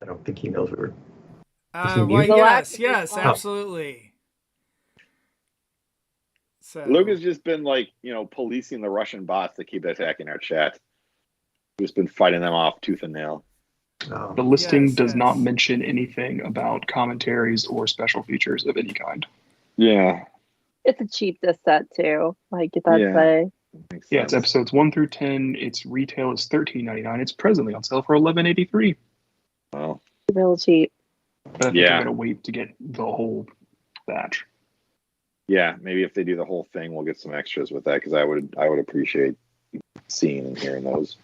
I don't think he knows we're. Well, yes, absolutely. So Luke has just been policing the Russian bots that keep attacking our chat. He's been fighting them off tooth and nail. Oh. The listing does not yes. mention anything about commentaries or special features of any kind. Yeah. It's a cheap disc set too. Like that's Yeah. Makes Yeah, it's sense. episodes 1 through 10. Its retail is $13.99. It's presently on sale for $11.83. Well, real cheap. But I think I'm gonna wait to get the whole batch. Yeah, maybe if they do the whole thing, we'll get some extras with that because I would appreciate seeing and hearing those.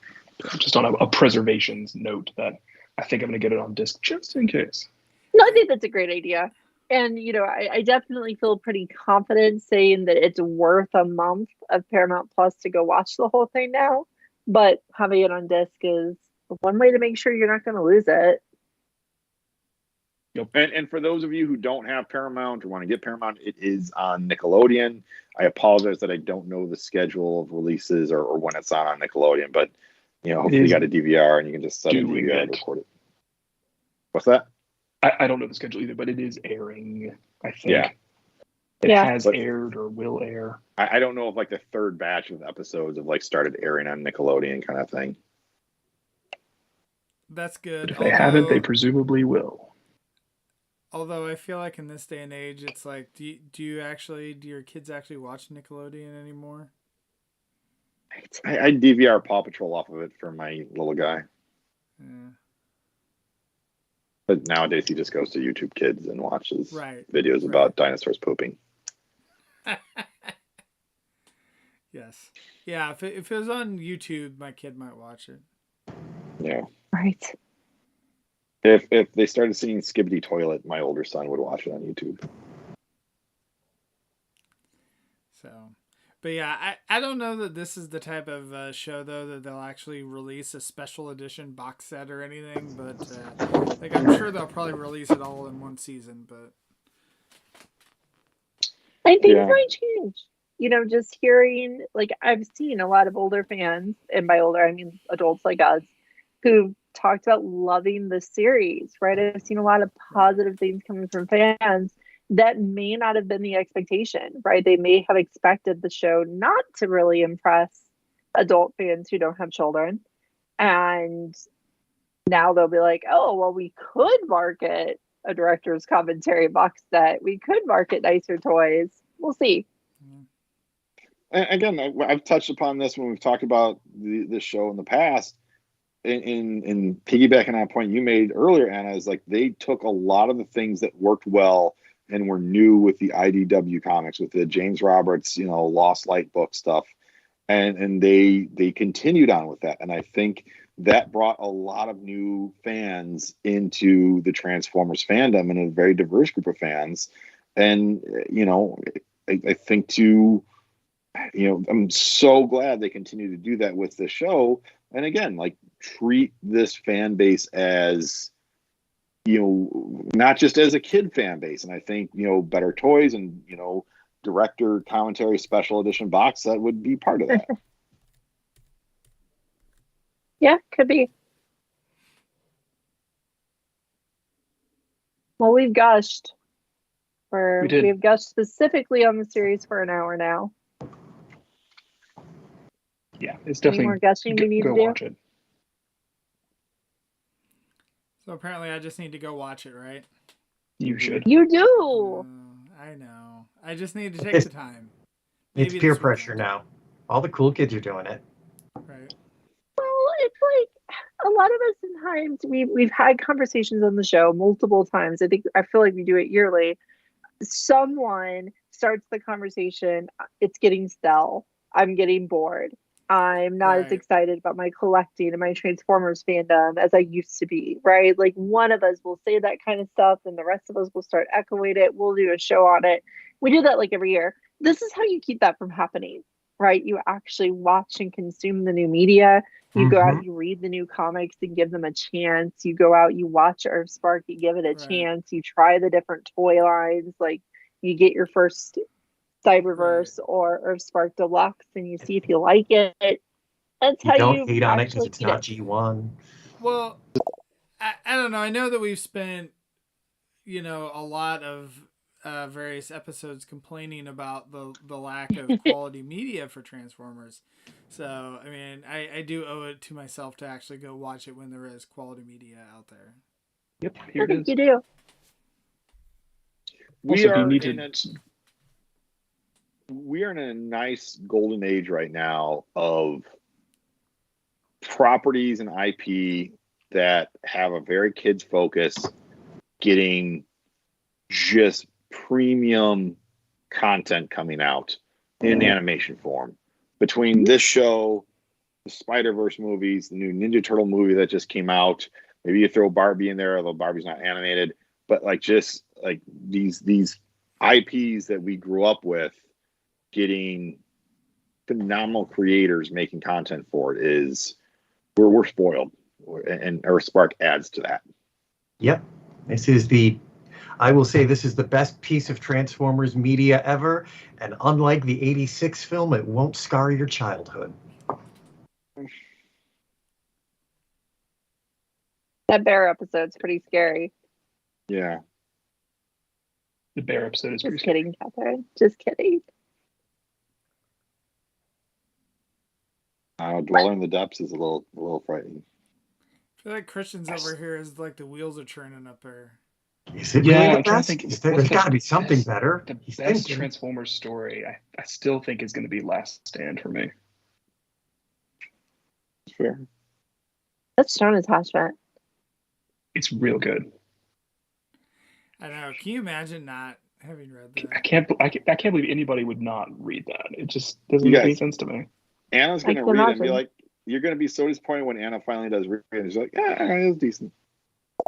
Just on a preservations note that I think I'm gonna get it on disc just in case. No, I think that's a great idea. And, I definitely feel pretty confident saying that it's worth a month of Paramount Plus to go watch the whole thing now. But having it on disc is one way to make sure you're not going to lose it. Yep. And for those of you who don't have Paramount or want to get Paramount, it is on Nickelodeon. I apologize that I don't know the schedule of releases or when it's on Nickelodeon, but hopefully you got a DVR and you can just set a DVR and record it. What's that? I don't know the schedule either, but it is airing, I think. Yeah. It has aired or will air. I don't know if the third batch of episodes have started airing on Nickelodeon kind of thing. That's good. If they haven't, they presumably will. Although I feel like in this day and age, it's like, do your kids actually watch Nickelodeon anymore? I DVR Paw Patrol off of it for my little guy. Yeah. But nowadays he just goes to YouTube Kids and watches videos right. about dinosaurs pooping. Yes. Yeah, if it was on YouTube, my kid might watch it. Yeah. Right. If they started singing Skibbity Toilet, my older son would watch it on YouTube. So, but yeah, I don't know that this is the type of show, though, that they'll actually release a special edition box set or anything. But I'm sure they'll probably release it all in one season. But I think it might change. Just hearing, I've seen a lot of older fans, and by older, I mean adults like us, who talked about loving the series, right? I've seen a lot of positive things coming from fans that may not have been the expectation, right? They may have expected the show not to really impress adult fans who don't have children. And now they'll be like, oh, well, we could market a director's commentary box set. We could market nicer toys. We'll see. And again, I've touched upon this when we've talked about this show in the past. In piggybacking on a point you made earlier, Anna, is they took a lot of the things that worked well and were new with the IDW comics, with the James Roberts, Lost Light book stuff, and they continued on with that. And I think that brought a lot of new fans into the Transformers fandom and a very diverse group of fans. And I think I'm so glad they continue to do that with the show. And again, treat this fan base as, not just as a kid fan base. And I think, better toys and, director commentary special edition box set would be part of that. Yeah, could be. Well, we've gushed. We've gushed specifically on the series for an hour now. Yeah, it's definitely. Any more gushing we need to do? Watch it. So apparently I just need to go watch it, right? You should. You do. I know. I just need to take the time. It's peer pressure now. All the cool kids are doing it. Right. Well, it's a lot of us sometimes we've had conversations on the show multiple times. I feel like we do it yearly. Someone starts the conversation. It's getting stale. I'm getting bored. I'm not as excited about my collecting and my Transformers fandom as I used to be, right? One of us will say that kind of stuff and the rest of us will start echoing it. We'll do a show on it. We do that every year. This is how you keep that from happening, right? You actually watch and consume the new media. You go out, you read the new comics and give them a chance. You go out, you watch Earthspark, you give it a chance. You try the different toy lines. You get your first Cyberverse or Earthspark Deluxe and you see if you like it. That's how you don't hate on it because it's not G1. Well, I don't know. I know that we've spent, a lot of various episodes complaining about the lack of quality media for Transformers. So, I mean, I do owe it to myself to actually go watch it when there is quality media out there. Yep, here it is. You do. We Also, do you are need in to? we are in a nice golden age right now of properties and IP that have a very kids focus, getting just premium content coming out in animation form. Between this show, the Spider-Verse movies, the new Ninja Turtle movie that just came out, maybe you throw Barbie in there, although Barbie's not animated, but like just like these IPs that we grew up with, getting phenomenal creators making content for it is we're spoiled, and Earthspark adds to that. Yep, I will say this is the best piece of Transformers media ever, and unlike the '86 film, it won't scar your childhood. That bear episode's pretty scary. Yeah. The bear episode is Just kidding, Catherine. Just kidding. Dwelling in the Depths is a little frightening. I feel like Christian's over here is like the wheels are turning up there. Is it Yeah, really I'm the trying to best? think. There's got to be something better. The He's best thinking. Transformers story, I still think is going to be Last Stand for me. Fair. That's Stone Attachment. It's real good. I know. Can you imagine not having read that? I can't believe anybody would not read that. It just doesn't You make guys- any sense to me. Anna's going to I can read it and be imagine. like, you're going to be so disappointed when Anna finally does read it. She's like, yeah, it was decent.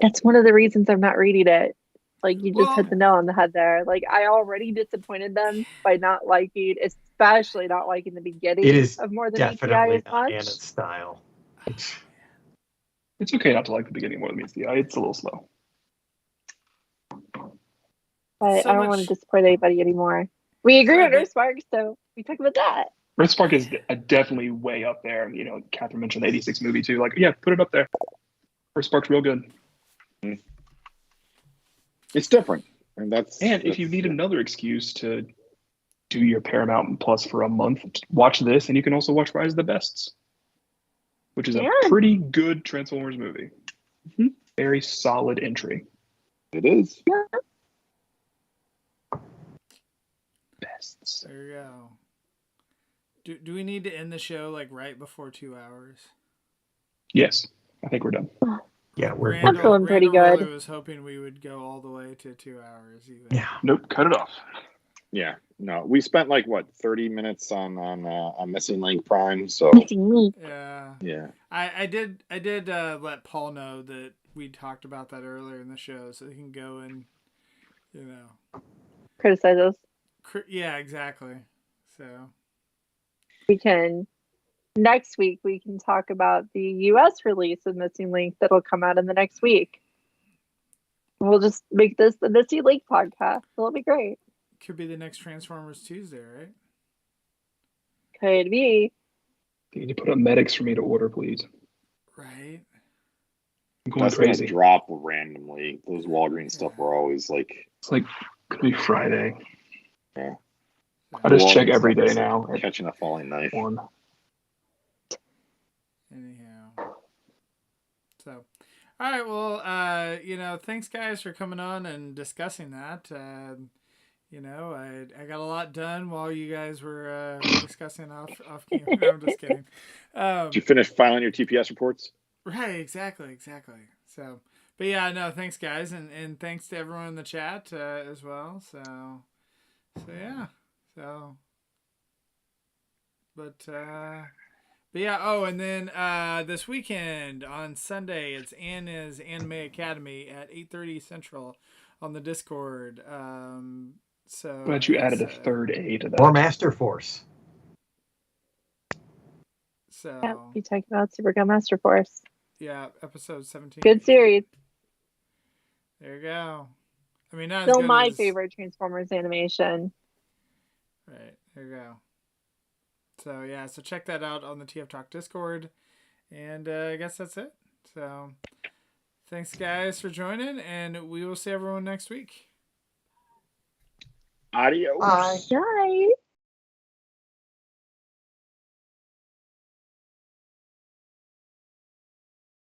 That's one of the reasons I'm not reading it. Like, you just Well- hit the nail on the head there. Like, I already disappointed them by not liking, especially not liking the beginning It is of More Than definitely ATI as not much. Anna's style. It's okay not to like the beginning more than meets the eye. It's a little slow. But So I don't want much- to disappoint anybody anymore. We agree on But- Earthspark, so we talk about that. Earthspark is definitely way up there. You know, Catherine mentioned the '86 movie too. Like, yeah, put it up there. Earthspark's real good. It's different. And And if you need another excuse to do your Paramount Plus for a month, watch this, and you can also watch Rise of the Bests, which is a Yeah. pretty good Transformers movie. Very solid entry. it is. Bests. There you go. Do we need to end the show like right before 2 hours? Yes, I think we're done. Yeah, we're I'm feeling pretty Randall good. really was hoping we would go all the way to 2 hours. Even. yeah. Nope, cut it off. Yeah. No, we spent like, 30 minutes on Missing Link Prime. So, Yeah. yeah. I did let Paul know that we talked about that earlier in the show, so he can go and, you know. Criticize us. Yeah, exactly. So. We can next week we can talk about the US release of Missing Link that'll come out in the next week. We'll just make this the Missing Link podcast. It'll be great. Could be the next Transformers Tuesday, right? Could be. You need to put up medics for me to order, please. Right. I'm going That's going to crazy. drop randomly. Those Walgreens stuff were always like, It's like gonna be Friday. yeah. I just check Walgreens every stuff day is now. like catching a falling knife. One. Anyhow. So, all right. Well, thanks guys for coming on and discussing that. I got a lot done while you guys were discussing off camera. No, I'm just kidding. Did you finish filing your TPS reports? Right. Exactly. So, but yeah, no, thanks guys. And thanks to everyone in the chat as well. So yeah. So, but yeah. Oh, and then this weekend on Sunday, it's Anna's Anime Academy at 8:30 Central on the Discord. So Glad you added a third A to that. Or Master Force. So Yeah, we talked about Supergun Master Force. yeah, episode 17. Good series. There you go. I mean, not as Still good my as- favorite Transformers animation. Right, there you go. So yeah, so check that out on the TF Talk Discord, and I guess that's it. So thanks guys for joining, and we will see everyone next week. Adios. Bye. Bye.